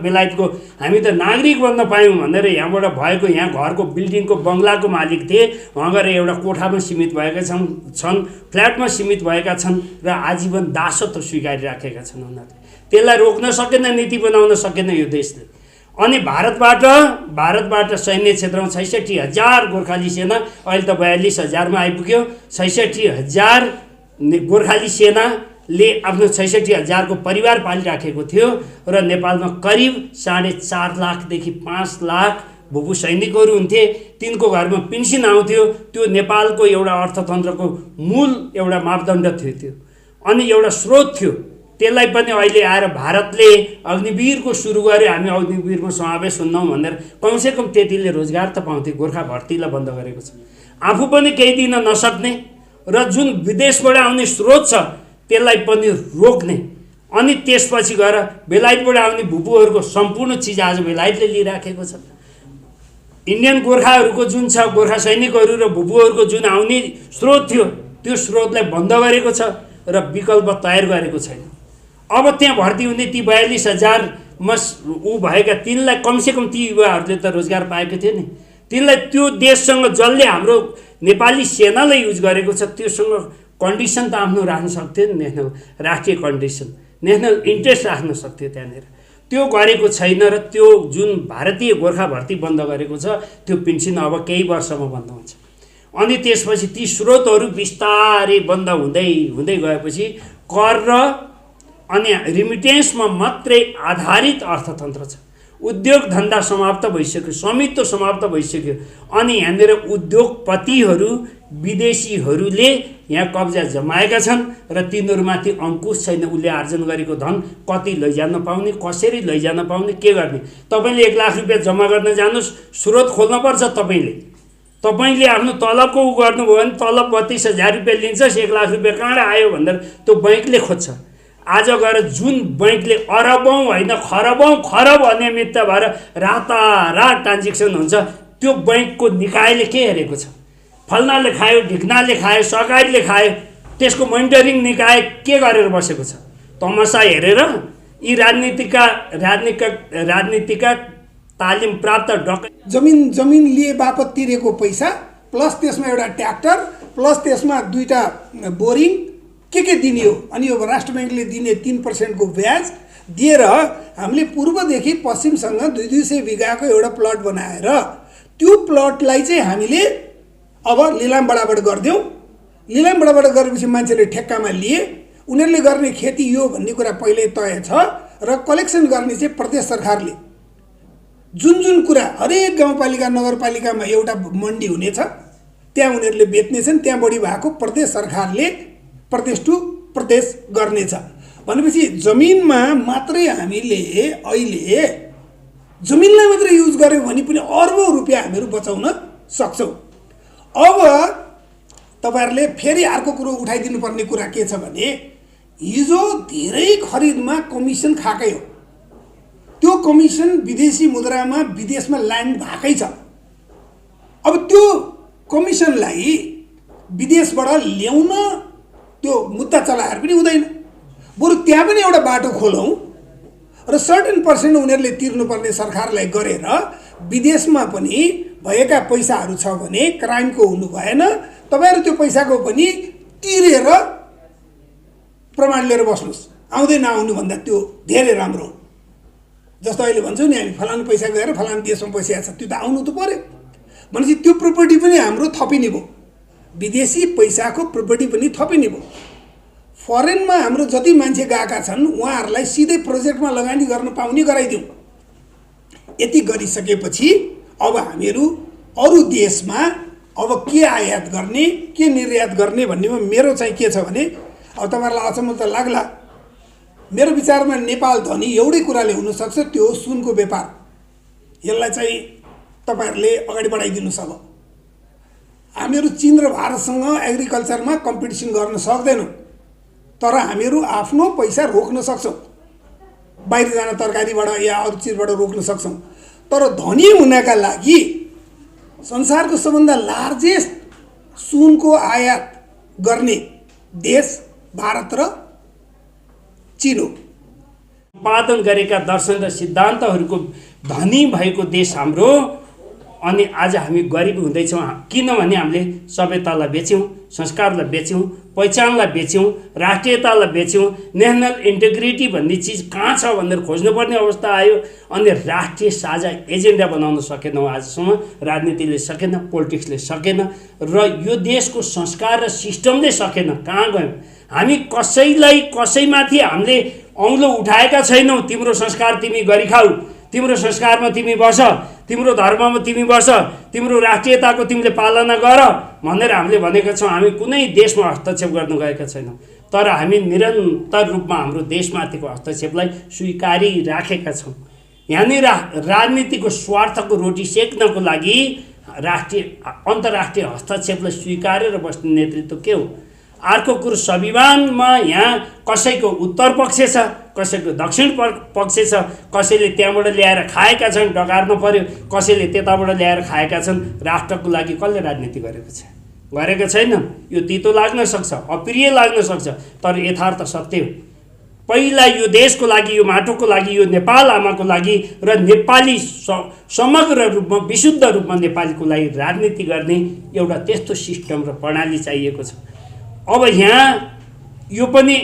बेलायतको हामी त नागरिक बन्न पायौँ भनेर यहाँबाट भएको यहाँ घरको बिल्डिङको बङ्गलाको मालिक थिए, वहाँ गएर एउटा कोठामा सीमित भएका छन्, फ्ल्याटमा सीमित भएका छन् र आजीवन दासत्व स्वीकारिराखेका छन् उनीहरूले। त्यसलाई रोक्न सकेन, नीति बनाउन सकेन यो देशले। अनि भारतबाट सैन्य क्षेत्रमा 66,000 गोर्खाली सेना, अहिले त 42,000मा आइपुग्यो। 66,000 गोर्खाली सेनाले आफ्नो 66,000को परिवार पालिराखेको थियो र नेपालमा करिब 4.5 लाखदेखि 5 लाख भूपू सैनिकहरू हुन्थे। तिनको घरमा पेन्सन आउँथ्यो। त्यो नेपालको एउटा अर्थतन्त्रको मूल एउटा मापदण्ड थियो त्यो, अनि एउटा स्रोत थियो। त्यसलाई पनि अहिले आएर भारतले अग्निवीरको सुरु गर्यो, हामी अग्निवीरमा समावेश हुन्नौँ भनेर कमसेकम त्यतिले रोजगार त पाउँथे। गोर्खा भर्तीलाई बन्द गरेको छ, आफू पनि केही दिन नसक्ने र जुन विदेशबाट आउने स्रोत छ त्यसलाई पनि रोक्ने। अनि त्यसपछि गएर बेलायतबाट आउने भूपूहरूको सम्पूर्ण चिज आज बेलायतले लिइराखेको छ। इन्डियन गोर्खाहरूको जुन छ, गोर्खा सैनिकहरू र भूपूहरूको जुन आउने स्रोत थियो त्यो स्रोतलाई बन्द गरेको छ र विकल्प तयार गरेको छैन। अब त्यहाँ भर्ती हुने ती 42,000मा भएका तिनलाई कमसेकम ती युवाहरूले त रोजगार पाएको थियो नि। तिनलाई त्यो देशसँग जसले हाम्रो नेपाली सेनालाई युज गरेको छ त्योसँग कन्डिसन त आफ्नो राख्न सक्थ्यो नि, नेसनल राष्ट्रिय कन्डिसन, नेसनल इन्ट्रेस्ट राख्न सक्थ्यो त्यहाँनिर। त्यो गरेको छैन र त्यो जुन भारतीय गोर्खा भर्ती बन्द गरेको छ त्यो पेन्सन अब केही वर्षमा बन्द हुन्छ। अनि त्यसपछि ती स्रोतहरू बिस्तारै बन्द हुँदै हुँदै गएपछि कर र अनि रिमिटेन्समा मात्रै आधारित अर्थतन्त्र छ। उद्योग धन्दा समाप्त भइसक्यो, स्वामित्व समाप्त भइसक्यो। अनि यहाँनिर उद्योगपतिहरू विदेशीहरूले यहाँ कब्जा जमाएका छन् र तिनीहरूमाथि अङ्कुश छैन। उसले आर्जन गरेको धन कति लैजान पाउने, कसरी लैजान पाउने, के गर्ने। तपाईँले 1 लाख रुपियाँ जम्मा गर्न जानुहोस्, स्रोत खोल्नुपर्छ। तपाईँले आफ्नो तलबको गर्नुभयो भने तलब 32,000 रुपियाँ लिन्छस्, 1 लाख रुपियाँ कहाँबाट आयो भनेर त्यो बैङ्कले खोज्छ। आज गएर जुन बैङ्कले अरबौँ होइन खरब अनियमितता भएर रातारात ट्रान्जेक्सन हुन्छ, त्यो बैङ्कको निकायले के हेरेको छ? फल्नाले खायो, ढिक्नाले खायो, सरकारले खायो, त्यसको मोनिटरिङ निकाय के गरेर बसेको छ? तमासा हेरेर यी राजनीतिका तालिम प्राप्त जमिन लिए बापत तिरेको पैसा प्लस त्यसमा एउटा ट्र्याक्टर प्लस त्यसमा 2टा बोरिङ के दिने हो। अनि यो राष्ट्र ब्याङ्कले दिने 3% को ब्याज दिएर हामीले पूर्वदेखि पश्चिमसँग 200 बिघाको एउटा प्लट बनाएर त्यो प्लटलाई चाहिँ हामीले अब लिलाम बडाबड गरिदिउँ। लिलाम बडाबड गरेपछि मान्छेले ठेक्कामा लिए, उनीहरूले गर्ने खेती यो भन्ने कुरा पहिल्यै तय छ र कलेक्सन गर्ने चाहिँ प्रदेश सरकारले। जुन कुरा हरेक गाउँपालिका नगरपालिकामा एउटा मन्डी हुनेछ, त्यहाँ उनीहरूले बेच्नेछन्। त्यहाँ बढी भएको प्रदेश सरकारले प्रदेश टु प्रदेश गर्नेछ भनेपछि जमिनमा मात्रै हामीले अहिले जमिनलाई मात्रै युज गर्यौँ भने पनि अर्बौं रुपियाँ हामीहरू बचाउन सक्छौँ। अब तपाईहरुले फेरि अर्को कुरो उठाइदिनु पर्ने कुरा के छ भने हिजो धेरै खरिदमा कमिसन खाकै हो। त्यो कमिसन विदेशी मुद्रामा विदेशमा ल्यान्ड भएकै छ। अब त्यो कमिसनलाई विदेशबाट ल्याउन त्यो मुद्दा चलाएर पनि हुँदैन। बरु त्यहाँ पनि एउटा बाटो खोलौं र सर्टेन पर्सेन्ट उनीहरूले तिर्नुपर्ने सरकारलाई गरेर विदेशमा पनि भएका पैसाहरू छ भने क्राइमको हुनु भएन। तपाईहरु त्यो पैसाको पनि तिरेर प्रमाण लिएर बस्नुस्। आउँदै नआउनु भन्दा त्यो धेरै राम्रो हो। जस्तो अहिले भन्छौ नि हामी फलानु पैसा गएर फलानु देशमा पैसा छ, त्यो त आउनु त पर्यो। भनेपछि त्यो प्रपर्टी पनि हाम्रो थपिने भयो। विदेशी पैसाको प्रपर्टी पनि थपिने भयो। फरेनमा हाम्रो जति मान्छे गएका छन् उहाँहरूलाई सिधै प्रोजेक्टमा लगानी गर्न पाउने गराइदिउँ। यति गरिसकेपछि अब हामीहरू अरू देशमा अब के आयात गर्ने के निर्यात गर्ने भन्नेमा मेरो चाहिँ के छ भने अब तपाईहरुलाई अचम्म त लाग्ला। मेरो विचारमा नेपाल धनी एउटै कुराले हुन सक्छ, त्यो हो सुनको व्यापार। यसलाई चाहिँ तपाईहरुले अगाडि बढाइदिनुस्। अब हामीहरू चीन र भारतसँग एग्रिकल्चरमा कम्पिटिसन गर्न सक्दैनौँ, तर हामीहरू आफ्नो पैसा रोक्न सक्छौँ। बाहिर जान तरकारीबाट या अरू चिजबाट रोक्न सक्छौँ। तर धनी हुनका लागि संसारको सबभन्दा लार्जेस्ट सुनको आयात गर्ने देश भारत र चीन हो। सम्पादन गरेका दर्शन र सिद्धान्तहरूको धनी भएको देश हाम्रो। अनि आज हामी गरिब हुँदैछौँ किनभने हामीले सभ्यतालाई बेच्यौँ, संस्कारलाई बेच्यौँ, पहिचानलाई बेच्यौँ, राष्ट्रियतालाई बेच्यौँ। नेसनल इन्टिग्रिटी भन्ने चिज कहाँ छ भनेर खोज्नुपर्ने अवस्था आयो। अनि राष्ट्रिय साझा एजेन्डा बनाउन सकेनौँ आजसम्म। राजनीतिले सकेन, पोलिटिक्सले सकेन, र यो देशको संस्कार र सिस्टमले सकेन। कहाँ गयौँ हामी? कसैमाथि हामीले औँलो उठाएका छैनौँ। तिम्रो संस्कार तिमी गरी खाऊ, तिम्रो संस्कारमा तिमी बस, तिम्रो धर्ममा तिमी बस, तिम्रो राष्ट्रियताको तिमीले पालना गर भनेर हामीले भनेका छौँ। हामी कुनै देशमा हस्तक्षेप गर्न गएका छैनौँ, तर हामी निरन्तर रूपमा हाम्रो देशमाथिको हस्तक्षेपलाई स्वीकारिराखेका छौँ। यहाँनिर राजनीतिको स्वार्थको रोटी सेक्नको लागि अन्तर्राष्ट्रिय हस्तक्षेपलाई स्वीकारेर बस्ने नेतृत्व के हो? अर्को कुरो, संविधानमा यहाँ कसैको उत्तर पक्ष छ, कसैको दक्षिण पक्ष छ, कसैले त्यहाँबाट ल्याएर खाएका छन्, डकार्नु पर्यो, कसैले त्यताबाट ल्याएर खाएका छन्। राष्ट्रको लागि कसले राजनीति गरेको छैन। यो तितो लाग्न सक्छ, अप्रिय लाग्न सक्छ, तर यथार्थ सत्य हो। पहिला यो देशको लागि, यो माटोको लागि, यो नेपाल आमाको लागि र नेपाली समग्र रूपमा विशुद्ध रूपमा नेपालीको लागि राजनीति गर्ने एउटा त्यस्तो सिस्टम र प्रणाली चाहिएको छ। अब यहाँ यो पनि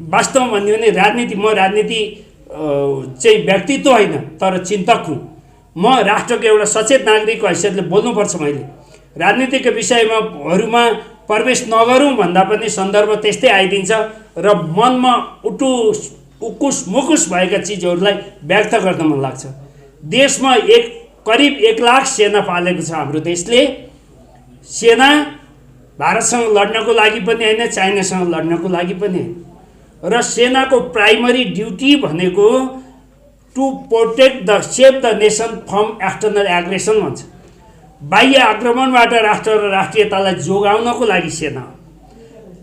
वास्तवमा भन्यो भने म राजनीति चाहिँ व्यक्तित्व होइन तर चिन्तक हुँ। म राष्ट्रको एउटा सचेत नागरिकको हैसियतले बोल्नुपर्छ। मैले राजनीतिको विषयमा प्रवेश नगरौँ भन्दा पनि सन्दर्भ त्यस्तै आइदिन्छ र मनमा उकुस मुकुस भएका चिजहरूलाई व्यक्त गर्न मन लाग्छ। देशमा करिब 1 लाख सेना पालेको छ हाम्रो देशले। सेना भारतसँग लड्नको लागि पनि होइन, चाइनासँग लड्नको लागि पनि होइन। र सेनाको प्राइमरी ड्युटी भनेको to protect the save the nation from external aggression भन्छ। बाह्य आक्रमणबाट राष्ट्र र राष्ट्रियतालाई जोगाउनको लागि सेना हो।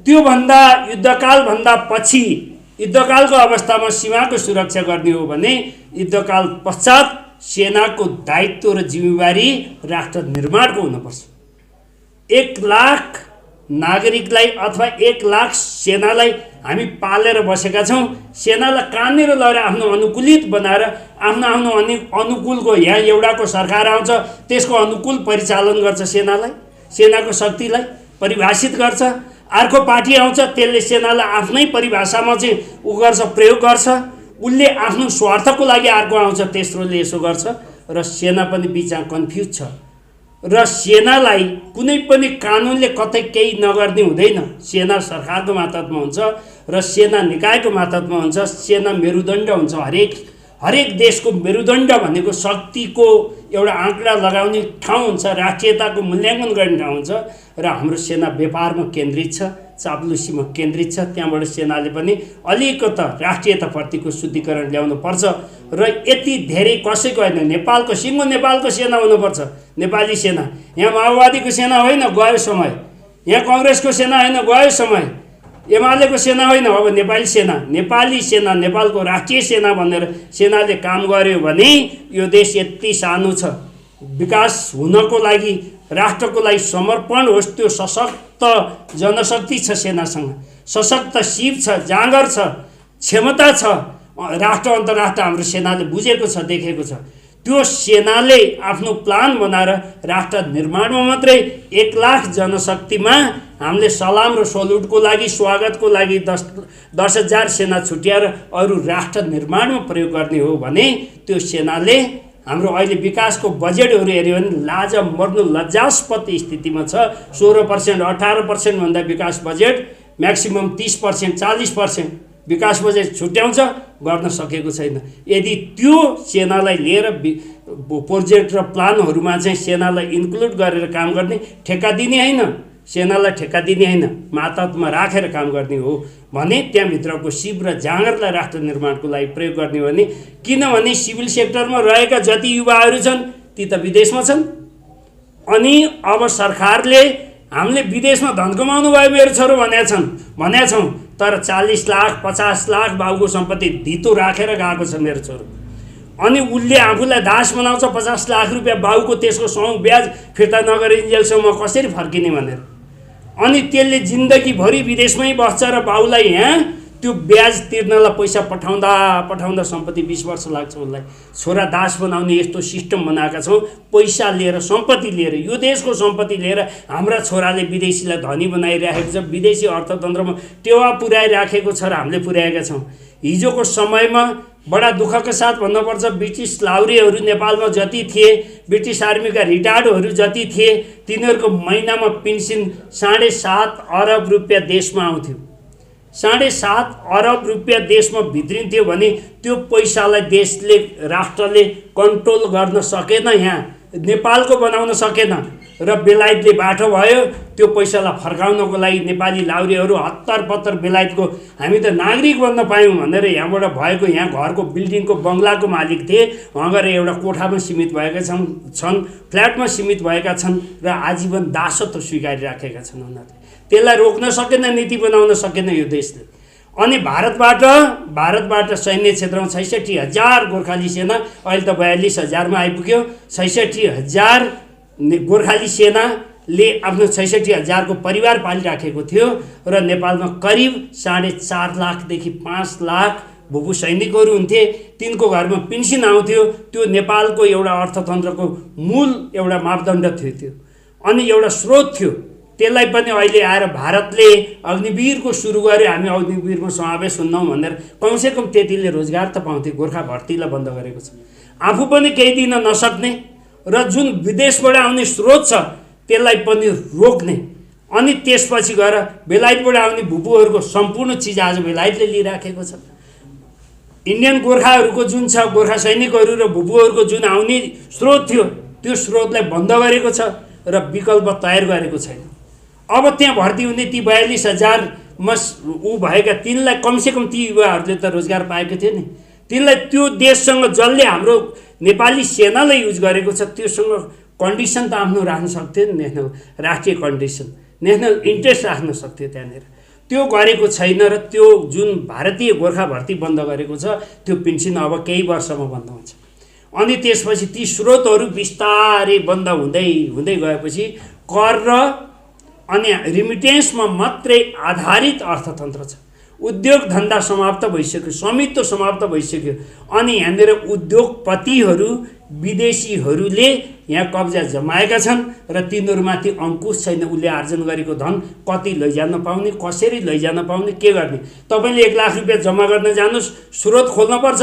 त्योभन्दा युद्धकालभन्दा पछि, युद्धकालको अवस्थामा सीमाको सुरक्षा गर्ने हो भने युद्धकाल पश्चात सेनाको दायित्व र जिम्मेवारी राष्ट्र निर्माणको हुनुपर्छ। 1 लाख नागरिकलाई अथवा 1 लाख सेनालाई हामी पालेर बसेका छौँ। सेनालाई कहाँनिर लगेर आफ्नो अनुकूलित बनाएर आफ्नो अनुकूलको यहाँ एउटाको सरकार आउँछ, त्यसको अनुकूल परिचालन गर्छ। सेनाको शक्तिलाई परिभाषित गर्छ। अर्को पार्टी आउँछ, त्यसले सेनालाई आफ्नै परिभाषामा चाहिँ गर्छ, प्रयोग गर्छ। उसले आफ्नो स्वार्थको लागि अर्को आउँछ, तेस्रोले यसो गर्छ र सेना पनि बिचमा कन्फ्युज छ। र सेनालाई कुनै पनि कानुनले कतै केही नगर्ने हुँदैन। सेना सरकारको मातहतमा हुन्छ र सेना निकायको मातहतमा हुन्छ। सेना मेरुदण्ड हुन्छ। हरेक देशको मेरुदण्ड भनेको शक्तिको एउटा आँकडा लगाउने ठाउँ हुन्छ, राष्ट्रियताको मूल्याङ्कन गर्ने ठाउँ हुन्छ। र हाम्रो सेना व्यापारमा केन्द्रित छ, चाप्लुसीमा केन्द्रित छ। त्यहाँबाट सेनाले पनि अलिकता राष्ट्रियताप्रतिको शुद्धिकरण ल्याउनु पर्छ। र यति धेरै कसैको होइन, नेपालको सिङ्गो नेपालको सेना हुनुपर्छ। नेपाली सेना, यहाँ माओवादीको सेना होइन, गयो समय। यहाँ कङ्ग्रेसको सेना होइन, गयो समय। एमालेको सेना होइन, अब नेपाली सेना, नेपालको राष्ट्रिय सेना भनेर सेनाले काम गर्यो भने यो देश यति सानो छ। विकास हुनको लागि, राष्ट्रको लागि समर्पण होस्, त्यो सशक्त जनशक्ति छ सेनासँग, सशक्त शिव छ, जाँगर छ, क्षमता छ। राष्ट्र अन्तर्राष्ट्र हाम्रो सेनाले बुझेको छ, देखेको छ। त्यो सेनाले आफ्नो प्लान बनाएर राष्ट्र निर्माणमा मात्रै 1 लाख जनशक्तिमा हामीले सलाम र सल्युटको लागि, स्वागतको लागि 10,000 सेना छुट्याएर अरू राष्ट्र निर्माणमा प्रयोग गर्ने हो भने त्यो सेनाले हाम्रो अहिले विकासको बजेटहरू हेऱ्यो भने मर्नु लज्जास्पद स्थितिमा छ। 16%, 18% भन्दा विकास बजेट, म्याक्सिमम 30%, 40% विकास बजेट छुट्याउँछ, गर्न सकेको छैन। यदि त्यो सेनालाई लिएर प्रोजेक्ट र प्लानहरूमा चाहिँ सेनालाई इन्क्लुड गरेर काम गर्ने, ठेक्का दिने होइन, सेनालाई ठेक्का दिने होइन, मातहतमा राखेर काम गर्ने हो भने त्यहाँभित्रको शिव र जाँगरलाई राष्ट्र निर्माणको लागि प्रयोग गर्ने हो भने, किनभने सिभिल सेक्टरमा रहेका जति युवाहरू छन् ती त विदेशमा छन्। अनि अब सरकारले हामीले विदेशमा धन कमाउनु भयो मेरो छोरो भनेका छौँ, तर 40 लाख 50 लाख बाउको सम्पत्ति धितो राखेर गएको छ मेरो छोरो। अनि उसले आफूलाई दास बनाउँछ 50 लाख रुपियाँ बाउको, त्यसको 100 ब्याज फिर्ता नगरिन्जेलसम्म कसरी फर्किने भनेर। अनि त्यसले जिन्दगीभरि विदेशमै बस्छ र बाउलाई यहाँ त्यो ब्याज तिर्नलाई पैसा पठाउँदा पठाउँदा सम्पत्ति 20 वर्ष लाग्छ उसलाई छोरा दास बनाउने यस्तो सिस्टम बनाएका छौँ। पैसा लिएर सम्पत्ति लिएर यो देशको सम्पत्ति लिएर हाम्रा छोराले विदेशीलाई धनी बनाइराखेको छ। विदेशी अर्थतन्त्रमा टेवा पुर्याइराखेको छ र हामीले पुर्याएका छौँ। हिजोको समयमा बडा दुःखका साथ भन्नुपर्छ, ब्रिटिस लाहुरेहरू नेपालमा जति थिए, ब्रिटिस आर्मीका रिटायर्डहरू जति थिए, तिनीहरूको महिनामा पेन्सन 7.5 अरब रुपियाँ देशमा आउँथ्यो। 7.5 अरब रुपियाँ देशमा भित्रिन्थ्यो भने त्यो पैसालाई देशले राष्ट्रले कन्ट्रोल गर्न सकेन, यहाँ नेपालको बनाउन सकेन र बेलायतले बाटो भयो। त्यो पैसालाई फर्काउनको लागि नेपाली लाहुरेहरू हत्तर पत्तर बेलायतको हामी त नागरिक बन्न पायौँ भनेर यहाँबाट भएको, यहाँ घरको बिल्डिङको बङ्गलाको मालिक थिए, वहाँ गएर एउटा कोठामा सीमित भएका छन्, फ्ल्याटमा सीमित भएका छन् र आजीवन दासत्व स्वीकारिराखेका छन् उनीहरूले। त्यसलाई रोक्न सकेन, नीति बनाउन सकेन यो देशले। अनि भारतबाट सैन्य क्षेत्रमा 66,000 गोर्खाली सेना, अहिले त 42,000मा आइपुग्यो। 66,000 गोर्खाली सेनाले आफ्नो 66,000को परिवार पालिराखेको थियो र नेपालमा करिब 4.5 लाखदेखि 5 लाख भूभू सैनिकहरू हुन्थे। तिनको घरमा पेन्सन आउँथ्यो। त्यो नेपालको एउटा अर्थतन्त्रको मूल एउटा मापदण्ड थियो त्यो, अनि एउटा स्रोत थियो। त्यसलाई पनि अहिले आएर भारतले अग्निवीरको सुरु गर्यो, हामी अग्निवीरमा समावेश हुन्नौँ भनेर कमसेकम त्यतिले रोजगार त पाउँथे। गोर्खा भर्तीलाई बन्द गरेको छ, आफू पनि केही दिन नसक्ने र जुन विदेशबाट आउने स्रोत छ त्यसलाई पनि रोक्ने। अनि त्यसपछि गएर बेलायतबाट आउने भूभूहरूको सम्पूर्ण चिज आज बेलायतले लिइराखेको छ। इन्डियन गोर्खाहरूको जुन छ, गोर्खा सैनिकहरू र भूभूहरूको जुन आउने स्रोत थियो, त्यो स्रोतलाई बन्द गरेको छ र विकल्प तयार गरेको छैन। अब त्यहाँ भर्ती हुने ती 42,000मा ऊ भएका तिनलाई कमसेकम ती युवाहरूले त रोजगार पाएको थियो नि। तिनलाई त्यो देशसँग जसले हाम्रो नेपाली सेनालाई युज गरेको छ त्योसँग कन्डिसन त आफ्नो राख्न सक्थ्यो नि, नेसनल राष्ट्रिय कन्डिसन, नेसनल इन्ट्रेस्ट राख्न सक्थ्यो त्यहाँनिर। त्यो गरेको छैन र त्यो जुन भारतीय गोर्खा भर्ती बन्द गरेको छ त्यो पेन्सन अब केही वर्षमा बन्द हुन्छ। अनि त्यसपछि ती स्रोतहरू बिस्तारै बन्द हुँदै हुँदै गएपछि कर र अनि रिमिटेन्समा मात्रै आधारित अर्थतन्त्र छ। उद्योग धन्दा समाप्त भइसक्यो, स्वामित्व समाप्त भइसक्यो। अनि यहाँनिर उद्योगपतिहरू विदेशीहरूले यहाँ कब्जा जमाएका छन् र तिनीहरूमाथि अङ्कुश छैन। उसले आर्जन गरेको धन कति लैजान पाउने, कसरी लैजान पाउने, के गर्ने। तपाईँले 1 लाख रुपियाँ जम्मा गर्न जानुहोस्, स्रोत खोल्नुपर्छ।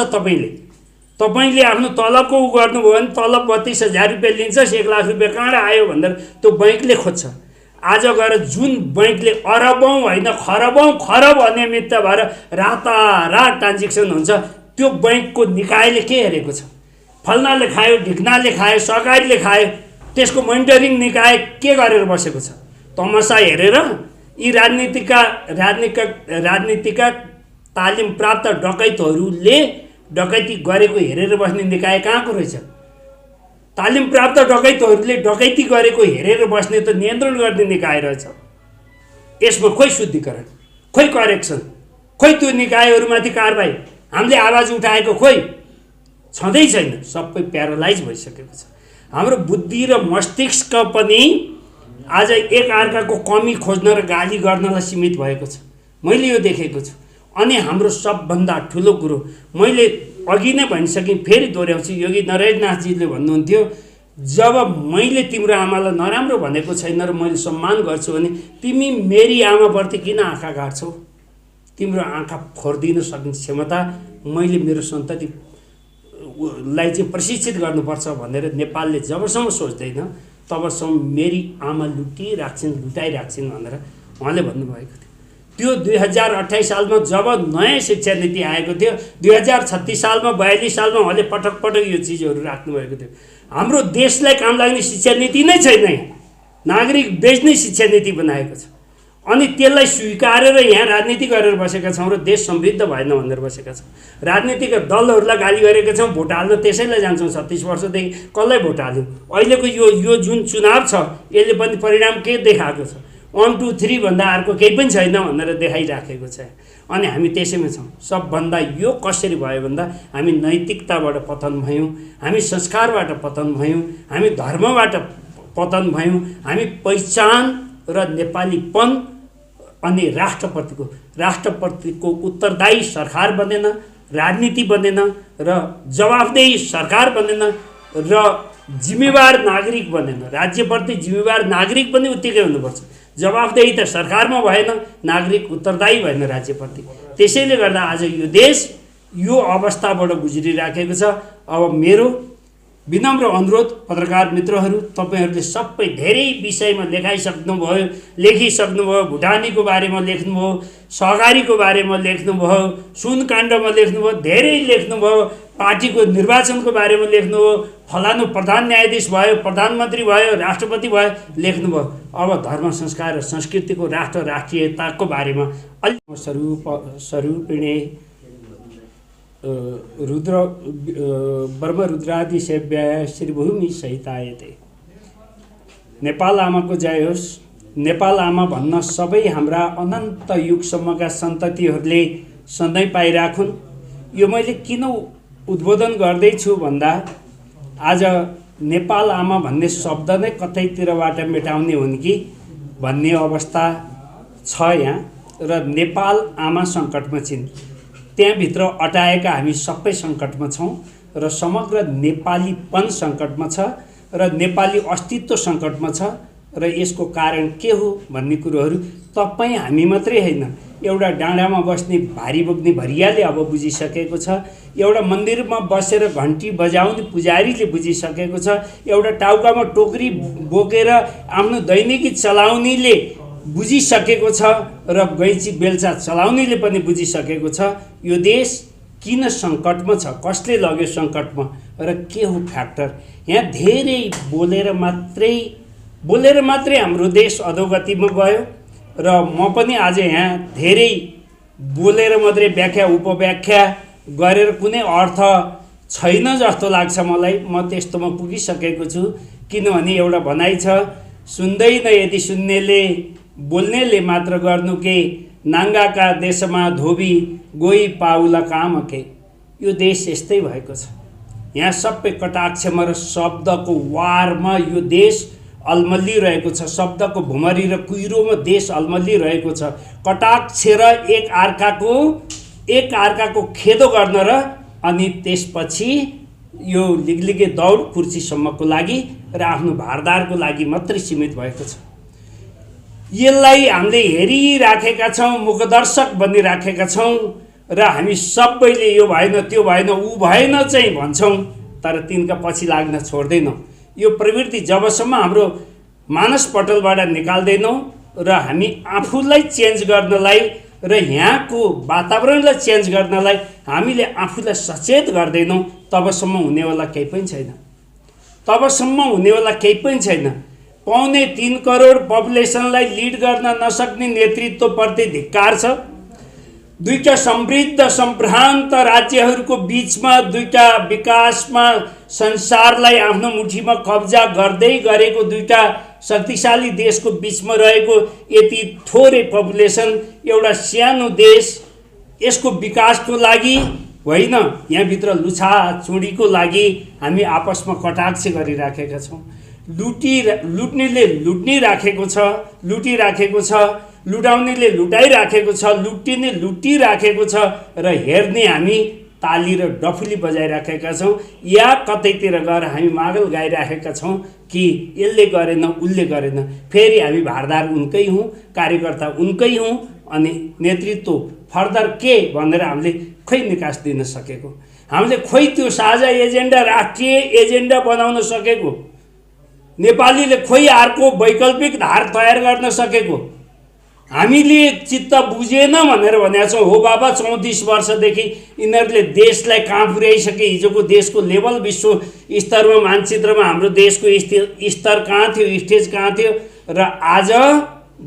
तपाईँले आफ्नो तलबको उ गर्नुभयो भने तलब 32,000 रुपियाँ लिन्छस्, 1 लाख रुपियाँ कहाँबाट आयो भनेर त्यो बैङ्कले खोज्छ। आज गएर जुन बैङ्कले अरबौँ होइन खरब अनियमितता भएर रातारात ट्रान्जेक्सन हुन्छ, त्यो बैङ्कको निकायले के हेरेको छ? फल्नाले खायो, ढिक्नाले खायो, सरकारले खायो, त्यसको मोनिटरिङ निकाय के गरेर बसेको छ? तमासा हेरेर यी राजनीतिका तालिम प्राप्त डकैतहरूले डकैती गरेको हेरेर बस्ने निकाय कहाँको रहेछ? तालिम प्राप्त डकैतहरूले डकैती गरेको हेरेर बस्ने त नियन्त्रण गर्ने निकाय रहेछ। यसमा खोइ शुद्धिकरण, खोइ करेक्सन, खोइ त्यो निकायहरूमाथि कारबाही हामीले आवाज उठाएको खोइ छँदै छैन। सबै प्यारालाइज भइसकेको छ। हाम्रो बुद्धि र मस्तिष्क पनि आज एक अर्काको कमी खोज्न र गाली गर्नलाई सीमित भएको छ। मैले यो देखेको छु। अनि हाम्रो सबभन्दा ठुलो कुरो मैले अघि नै भनिसकेँ, फेरि दोहोऱ्याउँछु। योगी नरेशनाथजीले भन्नुहुन्थ्यो, जब मैले तिम्रो आमालाई नराम्रो भनेको छैन र मैले सम्मान गर्छु भने तिमी मेरी आमाप्रति किन आँखा गाड्छौ? तिम्रो आँखा फोर्दिन सक्ने क्षमता मैले मेरो सन्ततिलाई चाहिँ प्रशिक्षित गर्नुपर्छ भनेर नेपालले जबसम्म सोच्दैन तबसम्म मेरी आमा लुटाइराख्छिन् भनेर उहाँले भन्नुभएको थियो। त्यो 2028 सालमा जब नयाँ शिक्षा नीति आएको थियो, 2036 सालमा 42 सालमा उहाँले पटक पटक यो चिजहरू राख्नुभएको थियो। हाम्रो देशलाई काम लाग्ने शिक्षा नीति नै छैन, नागरिक बेच्ने शिक्षा नीति बनाएको छ। अनि त्यसलाई स्वीकारेर यहाँ राजनीति गरेर बसेका छौँ र देश समृद्ध भएन भनेर बसेका छौँ। राजनीतिक दलहरूलाई गाली गरेका छौँ, भोट हाल्न त्यसैलाई जान्छौँ। 36 वर्षदेखि कसलाई भोट हाल्यौँ? अहिलेको यो जुन चुनाव छ यसले पनि परिणाम के देखाएको छ? 1 2 3 भन्दा अर्को केही पनि छैन भनेर देखाइराखेको छ। अनि हामी त्यसैमा छौँ। सबभन्दा यो कसरी भयो भन्दा हामी नैतिकताबाट पतन भयौँ, हामी संस्कारबाट पतन भयौँ, हामी धर्मबाट पतन भयौँ, हामी पहिचान र नेपालीपन अनि राष्ट्रप्रतिको उत्तरदायी सरकार बनेन, राजनीति बनेन र जवाफदेही सरकार बनेन र जिम्मेवार नागरिक बनेन। राज्यप्रति जिम्मेवार नागरिक पनि उत्तिकै हुनुपर्छ। जवाफदेही त सरकारमा भएन, नागरिक उत्तरदायी भएन राज्यप्रति। त्यसैले गर्दा आज यो देश यो अवस्थाबाट गुज्रिराखेको छ। अब मेरो विनम्र अनुरोध पत्रकार मित्रहरू, तपाईहरूले सबै धेरै विषयमा लेखिसक्नुभयो। भुटानीको बारेमा लेख्नुभयो, सहकारीको बारेमा लेख्नुभयो, सुनकाण्डमा लेख्नुभयो, धेरै लेख्नुभयो, पार्टीको निर्वाचनको बारेमा लेख्नुभयो, फलानु प्रधान न्यायाधीश भयो, प्रधानमन्त्री भयो, राष्ट्रपति भयो, लेख्नुभयो। अब धर्म संस्कार र संस्कृतिको राष्ट्रियताको बारेमा अलिक स्वरूपिणे ब्रह्मरुद्रादि सेव्याय श्रीभूमि सहितायते। नेपाल आमाको जय होस्। नेपाल आमा भन्न सबै हाम्रा अनन्त युगसम्मका सन्ततिहरूले सधैँ पाइराखुन्। यो मैले किन उद्बोधन गर्दैछु भन्दा आज नेपाल आमा भन्ने शब्द नै कतैतिरबाट मेटाउने हुन् कि भन्ने अवस्था छ यहाँ। र नेपाल आमा सङ्कटमा छिन्, त्यहाँभित्र अटाएका हामी सबै सङ्कटमा छौँ र समग्र नेपालीपन सङ्कटमा छ र नेपाली अस्तित्व सङ्कटमा छ। र यसको कारण के हो भन्ने कुरोहरू तपाईँ हामी मात्रै होइन, एउटा डाँडामा बस्ने भारी बोक्ने भरियाले अब बुझिसकेको छ, एउटा मन्दिरमा बसेर घन्टी बजाउने पुजारीले बुझिसकेको छ, एउटा टाउकामा टोकरी बोकेर आफ्नो दैनिकी चलाउनेले बुझिसकेको छ र गैँची बेल्चा चलाउनेले पनि बुझिसकेको छ। यो देश किन सङ्कटमा छ, कसले लग्यो सङ्कटमा र के हो फ्याक्टर। यहाँ धेरै बोलेर मात्रै हाम्रो देश अधोगतिमा गयो र म पनि आज यहाँ धेरै बोलेर मात्रै व्याख्या उपव्याख्या गरेर कुनै अर्थ छैन जस्तो लाग्छ मलाई। म त्यस्तोमा पुगिसकेको छु। किनभने एउटा भनाइ छ, सुन्दैन यदि सुन्नेले, बोल्नेले मात्र गर्नु के, नाङ्गाका देशमा धोबी गोही पाउला काम के। यो देश यस्तै भएको छ। यहाँ सबै कटाक्षमा र शब्दको वारमा यो देश अल्मलिरहेको छ। शब्दको भुमरी र कुहिरोमा देश अल्मलिरहेको छ। कटाक्ष र एक अर्काको खेदो गर्न र अनि त्यसपछि यो लिगलिगे दौड कुर्सीसम्मको लागि र आफ्नो भारदारको लागि मात्रै सीमित भएको छ। यसलाई हामीले हेरिराखेका छौँ, मुखदर्शक बनिराखेका छौँ र हामी सबैले यो भएन त्यो भएन ऊ भएन चाहिँ भन्छौँ, तर तिनका पछि लाग्न छोड्दैनौँ। यो प्रवृत्ति जबसम्म हाम्रो मानसपटलबाट निकाल्दैनौँ र हामी आफूलाई चेन्ज गर्नलाई र यहाँको वातावरणलाई चेन्ज गर्नलाई हामीले आफूलाई सचेत गर्दैनौँ, तबसम्म हुनेवाला केही पनि छैन। 3.25 करोड पपुलेसनलाई लिड गर्न नसक्ने नेतृत्वप्रति धिक्कार छ। दुईटा समृद्ध सम्भ्रान्त राज्यहरूको बिचमा, दुईटा विकासमा संसारलाई आफ्नो मुठीमा कब्जा गर्दै गरेको दुईटा शक्तिशाली देशको बिचमा रहेको यति थोरै पपुलेसन, एउटा सानो देश, यसको विकासको लागि होइन, यहाँभित्र लुछाचुँडीको लागि हामी आपसमा कटाक्ष गरिराखेका छौँ। लुट्नेले लुटिराखेको छ, लुटाउनेले लुटाइराखेको छ, लुटिने लुटिराखेको छ र हेर्ने हामी ताली र डफुली बजाइराखेका छौँ। या कतैतिर गएर हामी मागल गाइराखेका छौँ कि यसले गरेन उसले गरेन। फेरि हामी भारदार उनकै हौँ, कार्यकर्ता उनकै हौँ, अनि नेतृत्व फर्दर के भनेर हामीले खोइ निकास दिन सकेको, हामीले खोइ त्यो साझा एजेन्डा, राष्ट्रिय एजेन्डा बनाउन सकेको, नेपालीले खोइ अर्को वैकल्पिक धार तयार गर्न सकेको, हामीले चित्त बुझेन भनेर भनेका छौँ। हो बाबा, 34 वर्षदेखि यिनीहरूले देशलाई कहाँ पुर्याइसके। हिजोको देशको लेभल विश्व स्तरमा मानचित्रमा हाम्रो देशको स्तर कहाँ थियो, स्टेज कहाँ थियो र आज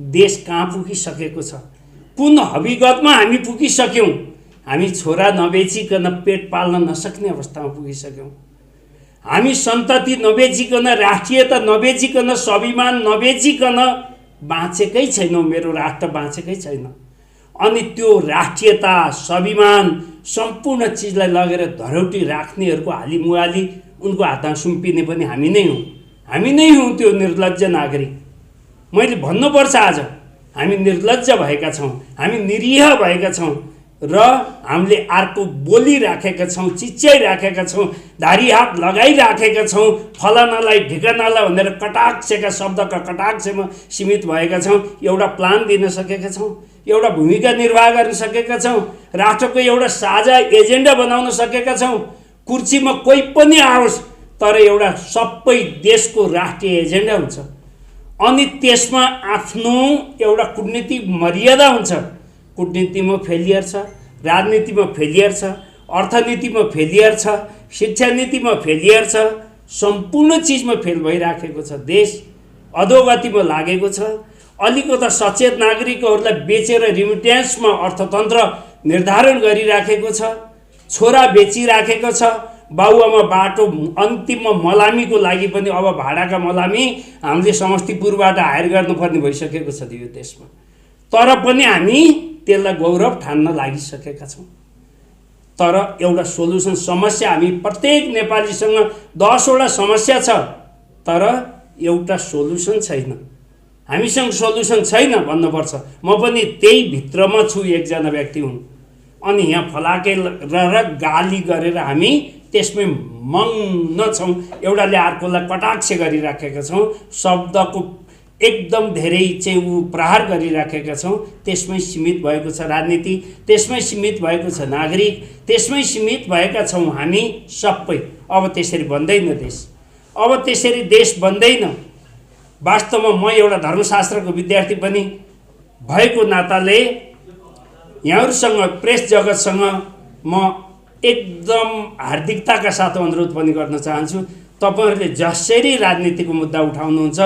देश कहाँ पुगिसकेको छ, कुन हविगतमा हामी पुगिसक्यौँ। हामी छोरा नबेचिकन पेट पाल्न नसक्ने अवस्थामा पुगिसक्यौँ। हामी सन्तति नबेचिकन, राष्ट्रियता नबेचिकन, स्वाभिमान नबेचिकन बाँचेकै छैनौँ। मेरो राष्ट्र बाँचेकै छैन। अनि त्यो राष्ट्रियता, स्वाभिमान, सम्पूर्ण चिजलाई लगेर धरौटी राख्नेहरूको हालिमुहाली उनको हातमा सुम्पिने पनि हामी नै हौँ। त्यो निर्लज्ज नागरिक। मैले भन्नुपर्छ आज हामी निर्लज्ज भएका छौँ, हामी निरीह भएका छौँ र हामीले अर्को बोलिराखेका छौँ, चिच्याइराखेका छौँ, धारी हात लगाइराखेका छौँ, फलानालाई ढिकानालाई भनेर कटाक्षका शब्दका कटाक्षमा सीमित भएका छौँ। एउटा प्लान दिन सकेका छौँ, एउटा भूमिका निर्वाह गर्न सकेका छौँ, राष्ट्रको एउटा साझा एजेन्डा बनाउन सकेका छौँ। कुर्सीमा कोही पनि आओस् तर एउटा सबै देशको राष्ट्रिय एजेन्डा हुन्छ अनि त्यसमा आफ्नो एउटा कूटनीतिक मर्यादा हुन्छ। कूटनीतिमा फेलियर छ, राजनीतिमा फेलियर छ, अर्थनीतिमा फेलियर छ, शिक्षा नीतिमा फेलियर छ, सम्पूर्ण चिजमा फेल भइराखेको छ। देश अधोगतिमा लागेको छ। अलिकता सचेत नागरिकहरूलाई बेचेर रिमिट्यान्समा अर्थतन्त्र निर्धारण गरिराखेको छ, छोरा बेचिराखेको छ, बाबुआमा बाटो अन्तिममा मलामीको लागि पनि अब भाडाका मलामी हामीले समष्टिपुरबाट हायर गर्नुपर्ने भइसकेको छ यो देशमा। तर पनि हामी त्यसलाई गौरव ठान्न लागिसकेका छौँ। तर एउटा सोलुसन समस्या हामी प्रत्येक नेपालीसँग 10वटा समस्या छ तर एउटा सोलुसन छैन। हामीसँग सोलुसन छैन भन्नुपर्छ। म पनि त्यही भित्रमा छु, एकजना व्यक्ति हुँ। अनि यहाँ फलाके र गाली गरेर हामी त्यसमै मग्न छौँ। एउटाले अर्कोलाई कटाक्ष गरिराखेका छौँ, शब्दको एकदम धेरै चाहिँ प्रहार गरिराखेका छौँ। त्यसमै सीमित भएको छ राजनीति, त्यसमै सीमित भएको छ नागरिक, त्यसमै सीमित भएका छौँ हामी सबै। अब त्यसरी बन्दैन देश, अब त्यसरी देश बन्दैन। वास्तवमा म एउटा धर्मशास्त्रको विद्यार्थी पनि भएको नाताले यहाँहरूसँग प्रेस जगतसँग म एकदम हार्दिकताका साथ अनुरोध पनि गर्न चाहन्छु। तपाईहरूले जसरी राजनीतिको मुद्दा उठाउनुहुन्छ,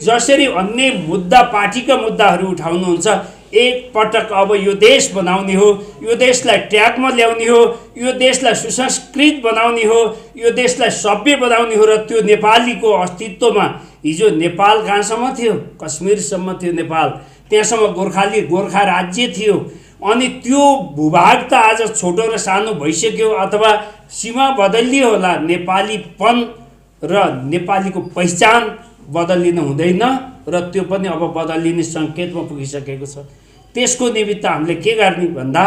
जसरी अन्य मुद्दा पार्टीका मुद्दाहरू उठाउनुहुन्छ, एक पटक अब यो देश बनाउने हो, यो देशलाई ट्र्याकमा ल्याउने हो, यो देशलाई सुसंस्कृत बनाउने हो, यो देशलाई सभ्य बनाउने हो। र त्यो नेपालीको अस्तित्वमा हिजो नेपाल कहाँसम्म थियो? कश्मीरसम्म थियो नेपाल, त्यहाँसम्म गोर्खा राज्य थियो। अनि त्यो भूभाग त आज छोटो र सानो भइसक्यो अथवा सीमा बदलियो होला। नेपालीपन र नेपालीको पहिचान बदलिन हुँदैन र त्यो पनि अब बदलिने सङ्केतमा पुगिसकेको छ। त्यसको निमित्त हामीले के गर्ने भन्दा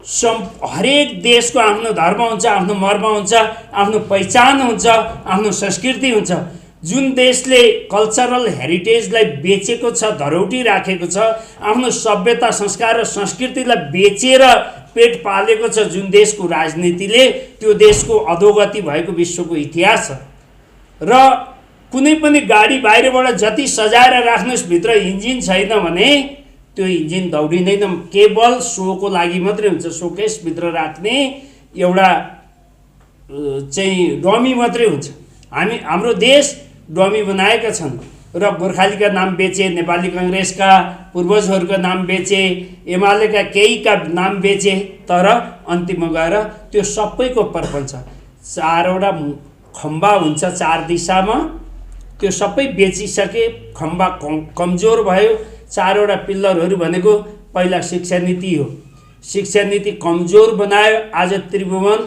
हरेक देशको आफ्नो धर्म हुन्छ, आफ्नो मर्म हुन्छ, आफ्नो पहिचान हुन्छ, आफ्नो संस्कृति हुन्छ। जुन देशले कल्चरल हेरिटेजलाई बेचेको छ, धरोटी राखेको छ, आफ्नो सभ्यता संस्कार र संस्कृतिलाई बेचेर पेट पालेको छ, जुन देशको राजनीतिले त्यो देशको अधोगति भएको विश्वको इतिहास छ। र कुनै पनि गाडी बाहिरबाट जति सजाएर राख्नुहोस्, भित्र इन्जिन छैन भने त्यो इन्जिन दौडिँदैन। केवल सोको लागि मात्रै हुन्छ। सोकेसभित्र राख्ने एउटा चाहिँ डमी मात्रै हुन्छ। हाम्रो देश डमी बनाएका छन् र गोर्खालीका नाम बेचे, नेपाली काङ्ग्रेसका पूर्वजहरूका नाम बेचे, एमालेका केहीका नाम बेचे। तर अन्तिममा गएर त्यो सबैको प्रपञ्च 4वटा खम्बा हुन्छ 4 दिशामा, त्यो सबै बेचिसके। खम्बा कमजोर भयो। 4वटा पिल्लरहरू भनेको पहिला शिक्षा नीति हो। शिक्षा नीति कमजोर बनायो। आज त्रिभुवन